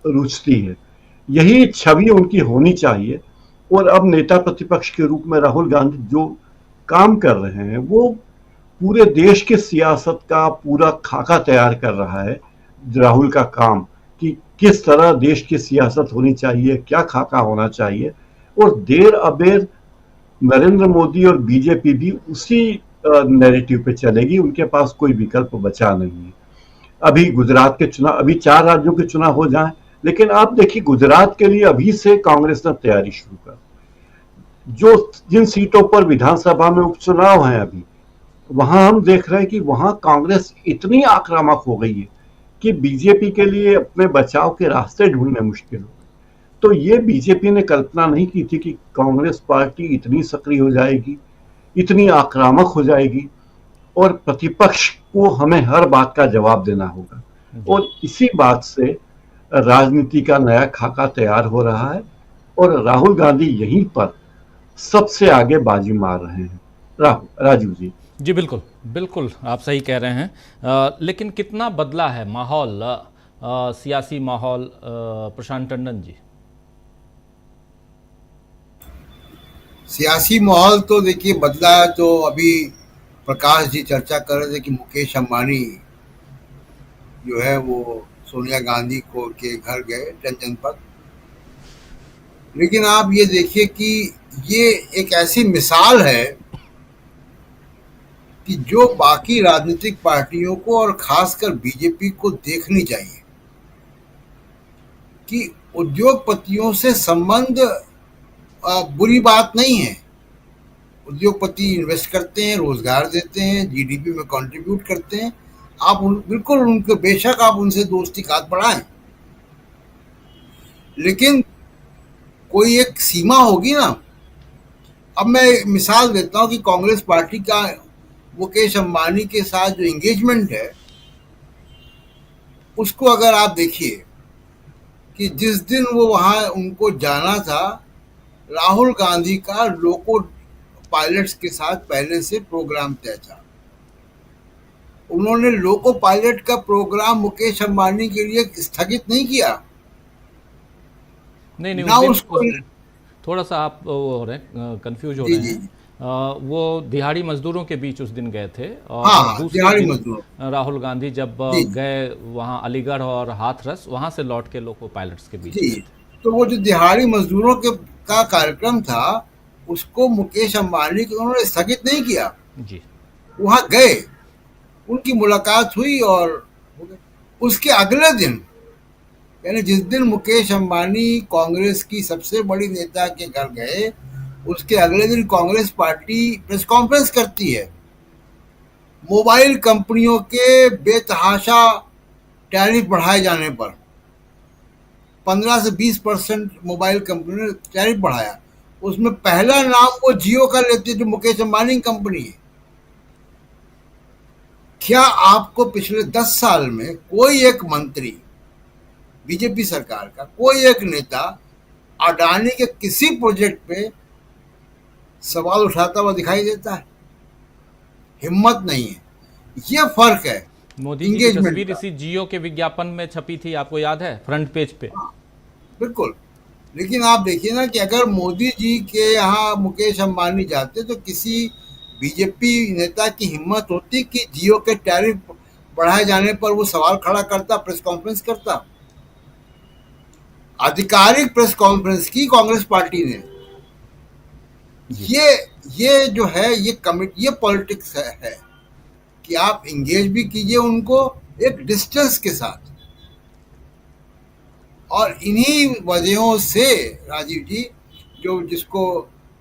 [SPEAKER 4] रुचती है, यही छवि उनकी होनी चाहिए। और अब नेता प्रतिपक्ष के रूप में राहुल गांधी जो काम कर रहे हैं वो पूरे देश के सियासत का पूरा खाका तैयार कर रहा है। राहुल का काम कि किस तरह देश की सियासत होनी चाहिए, क्या खाका होना चाहिए, और देर अबेर नरेंद्र मोदी और बीजेपी भी उसी नैरेटिव पे चलेगी, उनके पास कोई विकल्प बचा नहीं है। अभी गुजरात के चुनाव, अभी 4 राज्यों के चुनाव हो जाएं, लेकिन आप देखिए गुजरात के लिए अभी से कांग्रेस ने तैयारी शुरू कर, जो जिन सीटों पर विधानसभा में उपचुनाव हैं अभी, वहां हम देख रहे हैं कि वहां कांग्रेस इतनी आक्रामक हो गई है कि बीजेपी के लिए अपने बचाव के रास्ते ढूंढने मुश्किल हो गए। तो ये बीजेपी ने कल्पना नहीं की थी कि कांग्रेस पार्टी इतनी सक्रिय हो जाएगी, इतनी आक्रामक हो जाएगी, और प्रतिपक्ष को हमें हर बात का जवाब देना होगा। और इसी बात से राजनीति का नया खाका तैयार हो रहा है और राहुल गांधी यहीं पर सबसे आगे बाजी मार रहे हैं। राजीव जी।
[SPEAKER 1] जी बिल्कुल बिल्कुल, आप सही कह रहे हैं। लेकिन कितना बदला है माहौल, सियासी माहौल, प्रशांत टंडन जी?
[SPEAKER 5] सियासी माहौल तो देखिए बदला है। तो अभी प्रकाश जी चर्चा कर रहे थे कि मुकेश अंबानी जो है वो सोनिया गांधी को के घर गए जनपद, लेकिन आप ये देखिए कि ये एक ऐसी मिसाल है कि जो बाकी राजनीतिक पार्टियों को और खासकर बीजेपी को देखनी चाहिए कि उद्योगपतियों से संबंध बुरी बात नहीं है। उद्योगपति इन्वेस्ट करते हैं, रोजगार देते हैं, जीडीपी में कंट्रीब्यूट करते हैं। आप बिल्कुल उनके, बेशक आप उनसे दोस्ती का हाथ बढ़ाएं, लेकिन कोई एक सीमा होगी ना। अब मैं मिसाल देता हूं कि कांग्रेस पार्टी का मुकेश अंबानी के साथ जो एंगेजमेंट है उसको अगर आप देखिए कि जिस दिन वो वहां उनको जाना था, राहुल गांधी का लोको पायलट्स के साथ पहले से प्रोग्राम तय था। उन्होंने लोको पायलट का प्रोग्राम मुकेश अंबानी के लिए स्थगित नहीं किया।
[SPEAKER 1] नहीं
[SPEAKER 5] ना उसको
[SPEAKER 1] थोड़ा सा आप वो हो रहे हैं, कंफ्यूज हो रहे हैं। वो दिहाड़ी मजदूरों के बीच उस दिन गए थे, और
[SPEAKER 5] दिहाड़ी मजदूर
[SPEAKER 1] राहुल गांधी जब गए वहाँ अलीगढ़ और हाथरस, वहां से लौट के लोको पायलट्स के बीच।
[SPEAKER 5] तो वो जो दिहाड़ी मजदूरों का कार्यक्रम था उसको मुकेश अंबानी को उन्होंने स्थगित नहीं किया
[SPEAKER 1] जी।
[SPEAKER 5] वहां गए, उनकी मुलाकात हुई, और उसके अगले दिन, यानी जिस दिन मुकेश अंबानी कांग्रेस की सबसे बड़ी नेता के घर गए, उसके अगले दिन कांग्रेस पार्टी प्रेस कॉन्फ्रेंस करती है। मोबाइल कंपनियों के बेतहाशा टैरिफ बढ़ाए जाने पर 15 से 20% मोबाइल कंपनी ने टैरिफ बढ़ाया। उसमें पहला नाम वो जियो का लेती है जो मुकेश अंबानी की कंपनी है। क्या आपको पिछले 10 साल में कोई एक मंत्री, बीजेपी सरकार का कोई एक नेता अडानी के किसी प्रोजेक्ट पे सवाल उठाता हुआ दिखाई देता है? हिम्मत नहीं है। ये फर्क है।
[SPEAKER 1] मोदी जी की तस्वीर इसी जियो के विज्ञापन में छपी थी, आपको याद है, फ्रंट पेज पे।
[SPEAKER 5] बिल्कुल। लेकिन आप देखिए ना कि अगर मोदी जी के यहाँ मुकेश अंबानी जाते तो किसी बीजेपी नेता की हिम्मत होती कि जियो के टैरिफ बढ़ाए जाने पर वो सवाल खड़ा करता, प्रेस कॉन्फ्रेंस करता? आधिकारिक प्रेस कॉन्फ्रेंस की कांग्रेस पार्टी ने। ये जो है ये पॉलिटिक्स है कि आप इंगेज भी कीजिए उनको एक डिस्टेंस के साथ। और इन्हीं वजहों से राजीव जी, जो जिसको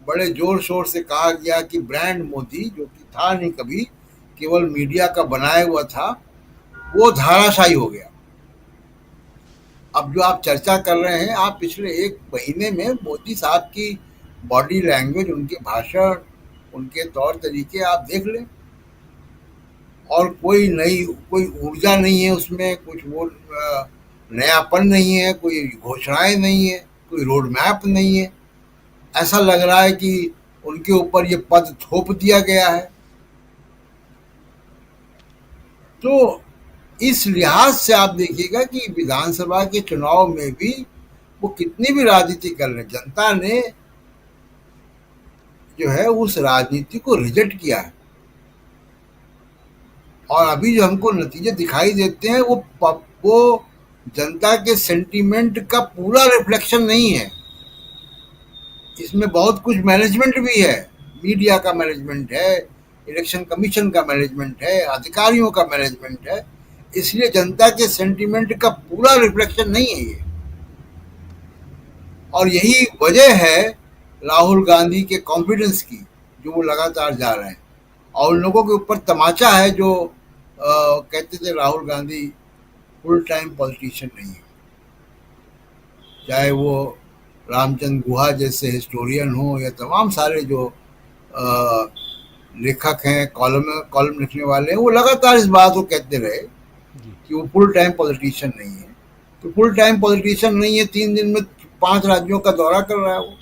[SPEAKER 5] बड़े जोर शोर से कहा गया कि ब्रांड मोदी, जो कि था नहीं कभी, केवल मीडिया का बनाया हुआ था, वो धराशायी हो गया। अब जो आप चर्चा कर रहे हैं, आप पिछले 1 महीने में मोदी साहब की बॉडी लैंग्वेज, उनके भाषण, उनके तौर तरीके आप देख लें, और कोई ऊर्जा नहीं है उसमें, कुछ वो नयापन नहीं है, कोई घोषणाएं नहीं है, कोई रोड मैप नहीं है। ऐसा लग रहा है कि उनके ऊपर ये पद थोप दिया गया है। तो इस लिहाज से आप देखिएगा कि विधानसभा के चुनाव में भी वो कितनी भी राजनीति कर रहे, जनता ने जो है उस राजनीति को रिजेक्ट किया है। और अभी जो हमको नतीजे दिखाई देते हैं वो जनता के सेंटीमेंट का पूरा रिफ्लेक्शन नहीं है। इसमें बहुत कुछ मैनेजमेंट भी है, मीडिया का मैनेजमेंट है, इलेक्शन कमीशन का मैनेजमेंट है, अधिकारियों का मैनेजमेंट है, इसलिए जनता के सेंटीमेंट का पूरा रिफ्लेक्शन नहीं है ये। और यही वजह है राहुल गांधी के कॉन्फिडेंस की, जो वो लगातार जा रहे हैं। और उन लोगों के ऊपर तमाचा है जो कहते थे Rahul Gandhi full time politician नहीं है, चाहे वो रामचंद्र गुहा जैसे हिस्टोरियन हो या तमाम सारे जो लेखक हैं, कॉलम लिखने वाले हैं, वो लगातार इस बात को कहते रहे कि वो फुल टाइम पॉलिटिशियन नहीं है। तो फुल टाइम पॉलिटिशियन नहीं है, 3 दिन में 5 राज्यों का दौरा कर रहा है वो।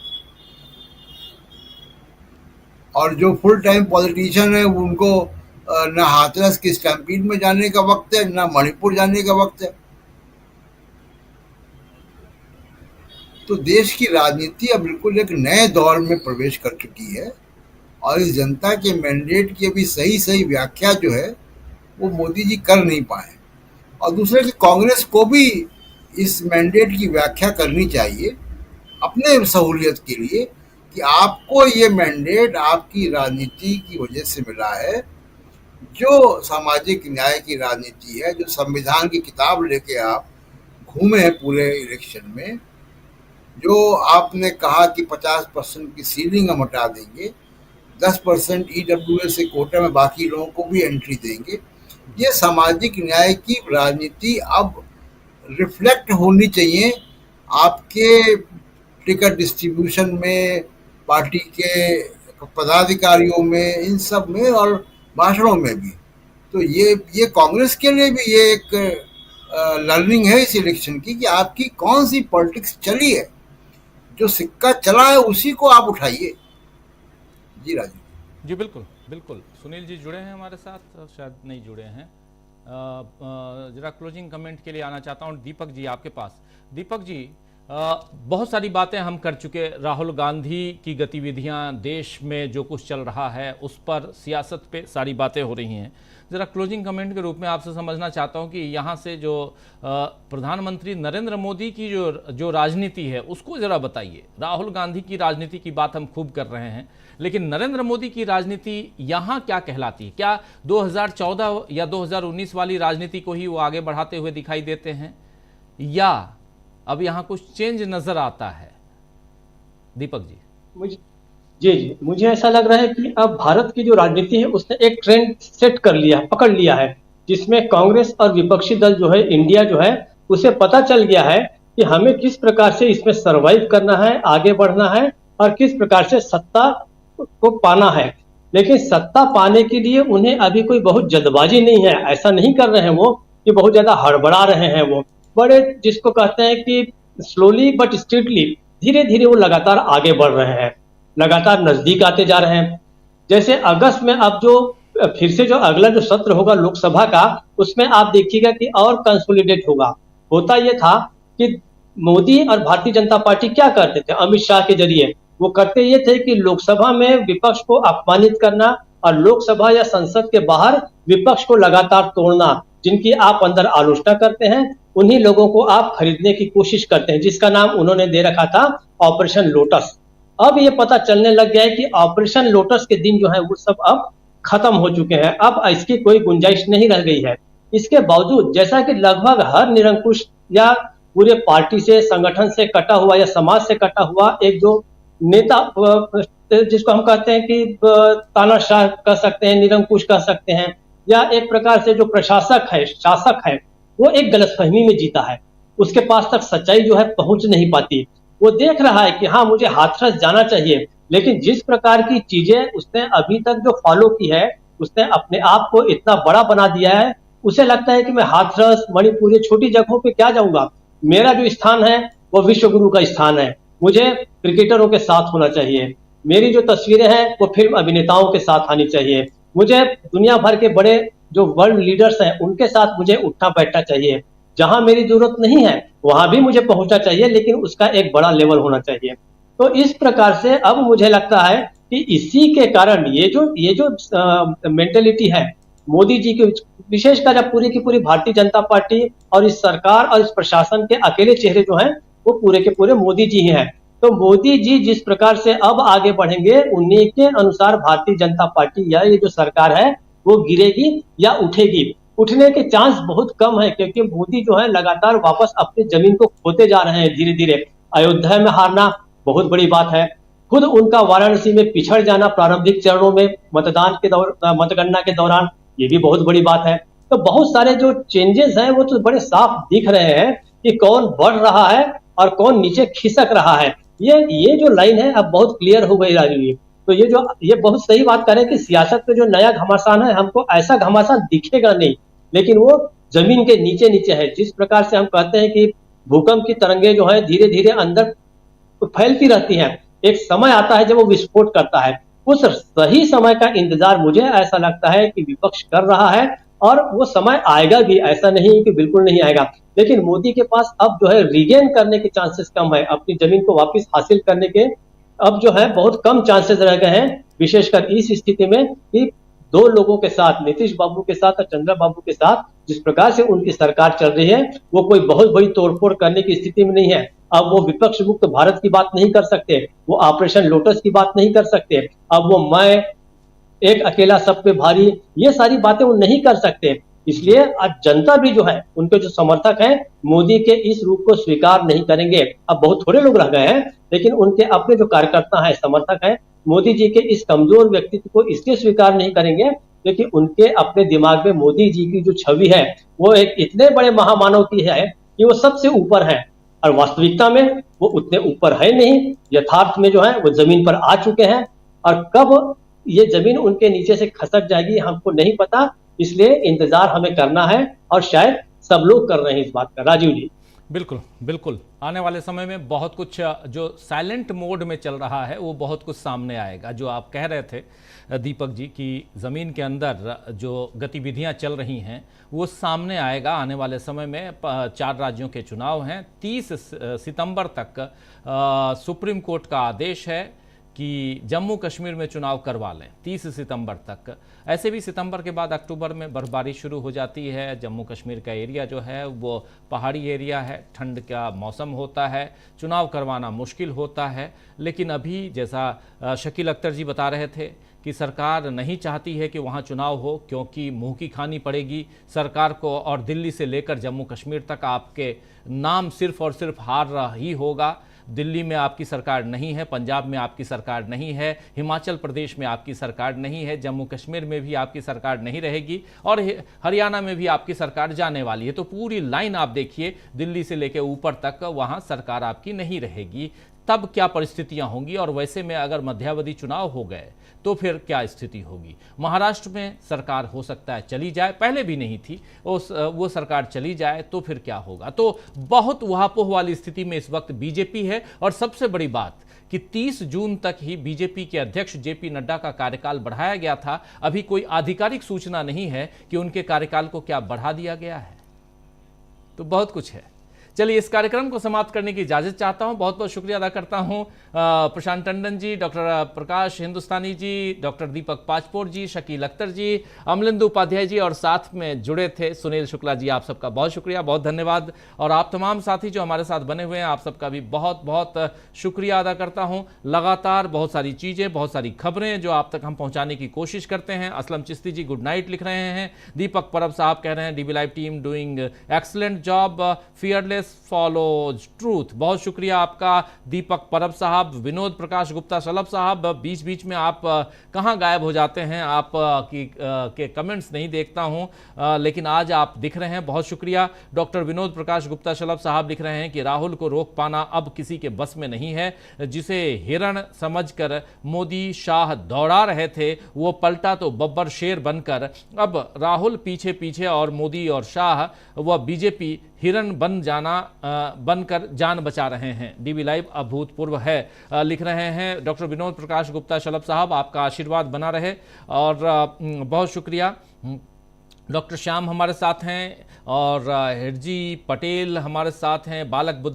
[SPEAKER 5] और जो फुल टाइम पॉलिटिशियन है उनको ना हाथरस की स्टैम्पीड में जाने का वक्त है, ना मणिपुर जाने का वक्त है। तो देश की राजनीति अब बिल्कुल एक नए दौर में प्रवेश कर चुकी है और इस जनता के मैंडेट की अभी सही व्याख्या जो है वो मोदी जी कर नहीं पाए। और दूसरे कि कांग्रेस को भी इस मैंडेट की व्याख्या करनी चाहिए अपने सहूलियत के लिए कि आपको ये मैंडेट आपकी राजनीति की वजह से मिला है, जो सामाजिक न्याय की राजनीति है, जो संविधान की किताब लेके आप घूमे हैं पूरे इलेक्शन में, जो आपने कहा कि 50% की सीलिंग हम हटा देंगे, 10% EWS से कोटा में बाकी लोगों को भी एंट्री देंगे। ये सामाजिक न्याय की राजनीति अब रिफ्लेक्ट होनी चाहिए आपके टिकट डिस्ट्रीब्यूशन में, पार्टी के पदाधिकारियों में, इन सब में और भाषणों में भी। तो ये कांग्रेस के लिए भी ये एक लर्निंग है इस इलेक्शन की कि आपकी कौन सी पॉलिटिक्स चली है, जो सिक्का चला है उसी को आप उठाइए। जी राजू
[SPEAKER 1] जी बिल्कुल बिल्कुल। सुनील जी जुड़े हैं हमारे साथ, शायद नहीं जुड़े हैं। जरा क्लोजिंग कमेंट के लिए आना चाहता हूं दीपक जी आपके पास। दीपक जी, बहुत सारी बातें हम कर चुके, राहुल गांधी की गतिविधियां, देश में जो कुछ चल रहा है उस पर, सियासत पे सारी बातें हो रही हैं। ज़रा क्लोजिंग कमेंट के रूप में आपसे समझना चाहता हूं कि यहाँ से जो प्रधानमंत्री नरेंद्र मोदी की जो राजनीति है उसको ज़रा बताइए। राहुल गांधी की राजनीति की बात हम खूब कर रहे हैं, लेकिन नरेंद्र मोदी की राजनीति यहाँ क्या कहलाती है? क्या 2014 या 2019 वाली राजनीति को ही वो आगे बढ़ाते हुए दिखाई देते हैं, या अब यहाँ कुछ चेंज नजर आता है? दीपक जी।
[SPEAKER 7] जी, मुझे ऐसा लग रहा है कि अब भारत की जो राजनीति है उसने एक ट्रेंड सेट कर लिया है, पकड़ लिया है, जिसमें कांग्रेस और विपक्षी दल जो है, इंडिया जो है, उसे पता चल गया है कि हमें किस प्रकार से इसमें सरवाइव करना है, आगे बढ़ना है और किस प्रकार से सत्ता को पाना है। लेकिन सत्ता पाने के लिए उन्हें अभी कोई बहुत जल्दबाजी नहीं है, ऐसा नहीं कर रहे हैं वो कि बहुत ज्यादा हड़बड़ा रहे हैं। वो बड़े, जिसको कहते हैं कि स्लोली बट स्ट्रिक्टली, धीरे धीरे वो लगातार आगे बढ़ रहे हैं, लगातार नजदीक आते जा रहे हैं। जैसे अगस्त में अब जो फिर से जो अगला जो सत्र होगा लोकसभा का, उसमें आप देखिएगा कि और कंसोलिडेट होगा। होता यह था कि मोदी और भारतीय जनता पार्टी क्या करते थे, अमित शाह के जरिए वो करते ये थे कि लोकसभा में विपक्ष को अपमानित करना और लोकसभा या संसद के बाहर विपक्ष को लगातार तोड़ना। जिनकी आप अंदर आलोचना करते हैं उन्हीं लोगों को आप खरीदने की कोशिश करते हैं, जिसका नाम उन्होंने दे रखा था ऑपरेशन लोटस। अब ये पता चलने लग गया है कि ऑपरेशन लोटस के दिन जो है वो सब अब खत्म हो चुके हैं, अब इसकी कोई गुंजाइश नहीं रह गई है। इसके बावजूद जैसा कि लगभग हर निरंकुश या पूरे पार्टी से, संगठन से कटा हुआ या समाज से कटा हुआ एक जो नेता, जिसको हम कहते हैं कि तानाशाह कह सकते हैं, निरंकुश कह सकते हैं, या एक प्रकार से जो प्रशासक है, शासक है, वो एक गलतफहमी में जीता है। उसके पास तक सच्चाई जो है पहुंच नहीं पाती। वो देख रहा है कि हाँ मुझे हाथरस जाना चाहिए, लेकिन जिस प्रकार की चीजें उसने अभी तक जो फॉलो की है, उसने अपने आप को इतना बड़ा बना दिया है, उसे लगता है कि मैं हाथरस, मणिपुर, छोटी जगहों पे क्या जाऊंगा, मेरा जो स्थान है वो विश्व गुरु का स्थान है, मुझे क्रिकेटरों के साथ होना चाहिए, मेरी जो तस्वीरें हैं वो फिल्म अभिनेताओं के साथ आनी चाहिए, मुझे दुनिया भर के बड़े जो वर्ल्ड लीडर्स हैं उनके साथ मुझे उठना बैठना चाहिए, जहां मेरी जरूरत नहीं है वहां भी मुझे पहुंचना चाहिए, लेकिन उसका एक बड़ा लेवल होना चाहिए। तो इस प्रकार से अब मुझे लगता है कि इसी के कारण ये जो मेंटेलिटी है मोदी जी की, विशेषकर जब पूरी की पूरी भारतीय जनता पार्टी और इस सरकार और इस प्रशासन के अकेले चेहरे जो हैं वो पूरे के पूरे मोदी जी ही हैं। तो मोदी जी जिस प्रकार से अब आगे बढ़ेंगे उन्हीं के अनुसार भारतीय जनता पार्टी या ये जो सरकार है वो गिरेगी या उठेगी। उठने के चांस बहुत कम है क्योंकि मोदी जो है लगातार वापस अपनी जमीन को खोते जा रहे हैं धीरे धीरे। अयोध्या में हारना बहुत बड़ी बात है, खुद उनका वाराणसी में पिछड़ जाना प्रारंभिक चरणों में मतगणना के दौरान, ये भी बहुत बड़ी बात है। तो बहुत सारे जो चेंजेस हैं वो तो बड़े साफ दिख रहे हैं कि कौन बढ़ रहा है और कौन नीचे खिसक रहा है। ये जो लाइन है अब बहुत क्लियर हो गई राजू जी। तो ये बहुत सही बात करें कि सियासत में जो नया घमासान है हमको ऐसा घमासान दिखेगा नहीं, लेकिन वो जमीन के नीचे नीचे है। जिस प्रकार से हम कहते हैं कि भूकंप की तरंगे जो है धीरे धीरे अंदर फैलती रहती हैं, एक समय आता है जब वो विस्फोट करता है। उस सही समय का इंतजार मुझे ऐसा लगता है कि विपक्ष कर रहा है और वो समय आएगा भी, ऐसा नहीं कि बिल्कुल नहीं आएगा। लेकिन मोदी के पास अब जो है रिगेन करने के चांसेस कम है, अपनी जमीन को वापस हासिल करने के अब जो है बहुत कम चांसेस रह गए हैं, विशेषकर इस स्थिति में कि दो लोगों के साथ, नीतीश बाबू के साथ और चंद्रा बाबू के साथ जिस प्रकार से उनकी सरकार चल रही है वो कोई बहुत बड़ी तोड़फोड़ करने की स्थिति में नहीं है। अब वो विपक्ष मुक्त भारत की बात नहीं कर सकते, वो ऑपरेशन लोटस की बात नहीं कर सकते, अब वो मैं एक अकेला सब पे भारी, ये सारी बातें वो नहीं कर सकते। इसलिए आज जनता भी जो है उनके जो समर्थक हैं मोदी के इस रूप को स्वीकार नहीं करेंगे। अब बहुत थोड़े लोग रह गए हैं, लेकिन उनके अपने जो कार्यकर्ता हैं, समर्थक हैं, मोदी जी के इस कमजोर व्यक्तित्व को इसलिए स्वीकार नहीं करेंगे क्योंकि उनके अपने दिमाग में मोदी जी की जो छवि है वो एक इतने बड़े महामानव की है कि वो सबसे ऊपर है, और वास्तविकता में वो उतने ऊपर है नहीं। यथार्थ में जो है वो जमीन पर आ चुके हैं और कब ये जमीन उनके नीचे से खसक जाएगी हमको नहीं पता। इसलिए इंतजार हमें करना है और शायद सब लोग कर रहे हैं इस बात का। राजीव जी
[SPEAKER 1] बिल्कुल बिल्कुल, आने वाले समय में बहुत कुछ जो साइलेंट मोड में चल रहा है वो बहुत कुछ सामने आएगा। जो आप कह रहे थे दीपक जी कि ज़मीन के अंदर जो गतिविधियां चल रही हैं वो सामने आएगा आने वाले समय में। 4 राज्यों के चुनाव हैं, 30 सितंबर तक सुप्रीम कोर्ट का आदेश है कि जम्मू कश्मीर में चुनाव करवा लें 30 सितंबर तक। ऐसे भी सितंबर के बाद अक्टूबर में बर्फबारी शुरू हो जाती है। जम्मू कश्मीर का एरिया जो है वो पहाड़ी एरिया है, ठंड का मौसम होता है, चुनाव करवाना मुश्किल होता है। लेकिन अभी जैसा शकील अख्तर जी बता रहे थे कि सरकार नहीं चाहती है कि वहाँ चुनाव हो क्योंकि मुँह की खानी पड़ेगी सरकार को, और दिल्ली से लेकर जम्मू कश्मीर तक आपके नाम सिर्फ और सिर्फ हार ही होगा। दिल्ली में आपकी सरकार नहीं है, पंजाब में आपकी सरकार नहीं है, हिमाचल प्रदेश में आपकी सरकार नहीं है, जम्मू कश्मीर में भी आपकी सरकार नहीं रहेगी और हरियाणा में भी आपकी सरकार जाने वाली है। तो पूरी लाइन आप देखिए दिल्ली से लेकर ऊपर तक वहाँ सरकार आपकी नहीं रहेगी। तब क्या परिस्थितियां होंगी, और वैसे में अगर मध्यावधि चुनाव हो गए तो फिर क्या स्थिति होगी। महाराष्ट्र में सरकार हो सकता है चली जाए, पहले भी नहीं थी, वो सरकार चली जाए तो फिर क्या होगा। तो बहुत उहापोह वाली स्थिति में इस वक्त बीजेपी है। और सबसे बड़ी बात कि 30 जून तक ही बीजेपी के अध्यक्ष जेपी नड्डा का कार्यकाल बढ़ाया गया था। अभी कोई आधिकारिक सूचना नहीं है कि उनके कार्यकाल को क्या बढ़ा दिया गया है। तो बहुत कुछ है। चलिए इस कार्यक्रम को समाप्त करने की इजाजत चाहता हूं। बहुत बहुत शुक्रिया अदा करता हूं प्रशांत टंडन जी, डॉक्टर प्रकाश हिंदुस्तानी जी, डॉक्टर दीपक पाचपोर जी, शकील अख्तर जी, अमलिंदु उपाध्याय जी और साथ में जुड़े थे सुनील शुक्ला जी। आप सबका बहुत शुक्रिया, बहुत धन्यवाद। और आप तमाम साथी जो हमारे साथ बने हुए हैं आप सबका भी बहुत बहुत शुक्रिया अदा करता हूँ। लगातार बहुत सारी चीज़ें, बहुत सारी खबरें जो आप तक हम पहुँचाने की कोशिश करते हैं। असलम चिश्ती जी गुड नाइट लिख रहे हैं, दीपक परब साहब कह रहे हैं dB live team doing excellent job, fearless follows truth. बहुत शुक्रिया आपका दीपक परब साहब। विनोद प्रकाश गुप्ता सलब साहब, बीच बीच में आप कहाँ गायब हो जाते हैं, आप के कमेंट्स नहीं देखता हूं, लेकिन आज आप दिख रहे हैं, बहुत शुक्रिया। डॉक्टर विनोद प्रकाश गुप्ता सलब साहब लिख रहे हैं कि राहुल को रोक पाना अब किसी के बस में नहीं है। जिसे हिरण समझकर मोदी शाह दौड़ा रहे थे वो पलटा तो बब्बर शेर बनकर। अब राहुल पीछे पीछे और मोदी और शाह व बीजेपी हिरन बनकर जान बचा रहे हैं। डीबी लाइव अभूतपूर्व है लिख रहे हैं डॉक्टर विनोद प्रकाश गुप्ता शलभ साहब। आपका आशीर्वाद बना रहे और बहुत शुक्रिया। डॉक्टर श्याम हमारे साथ हैं और हिरजी पटेल हमारे साथ हैं। बालक बुद्ध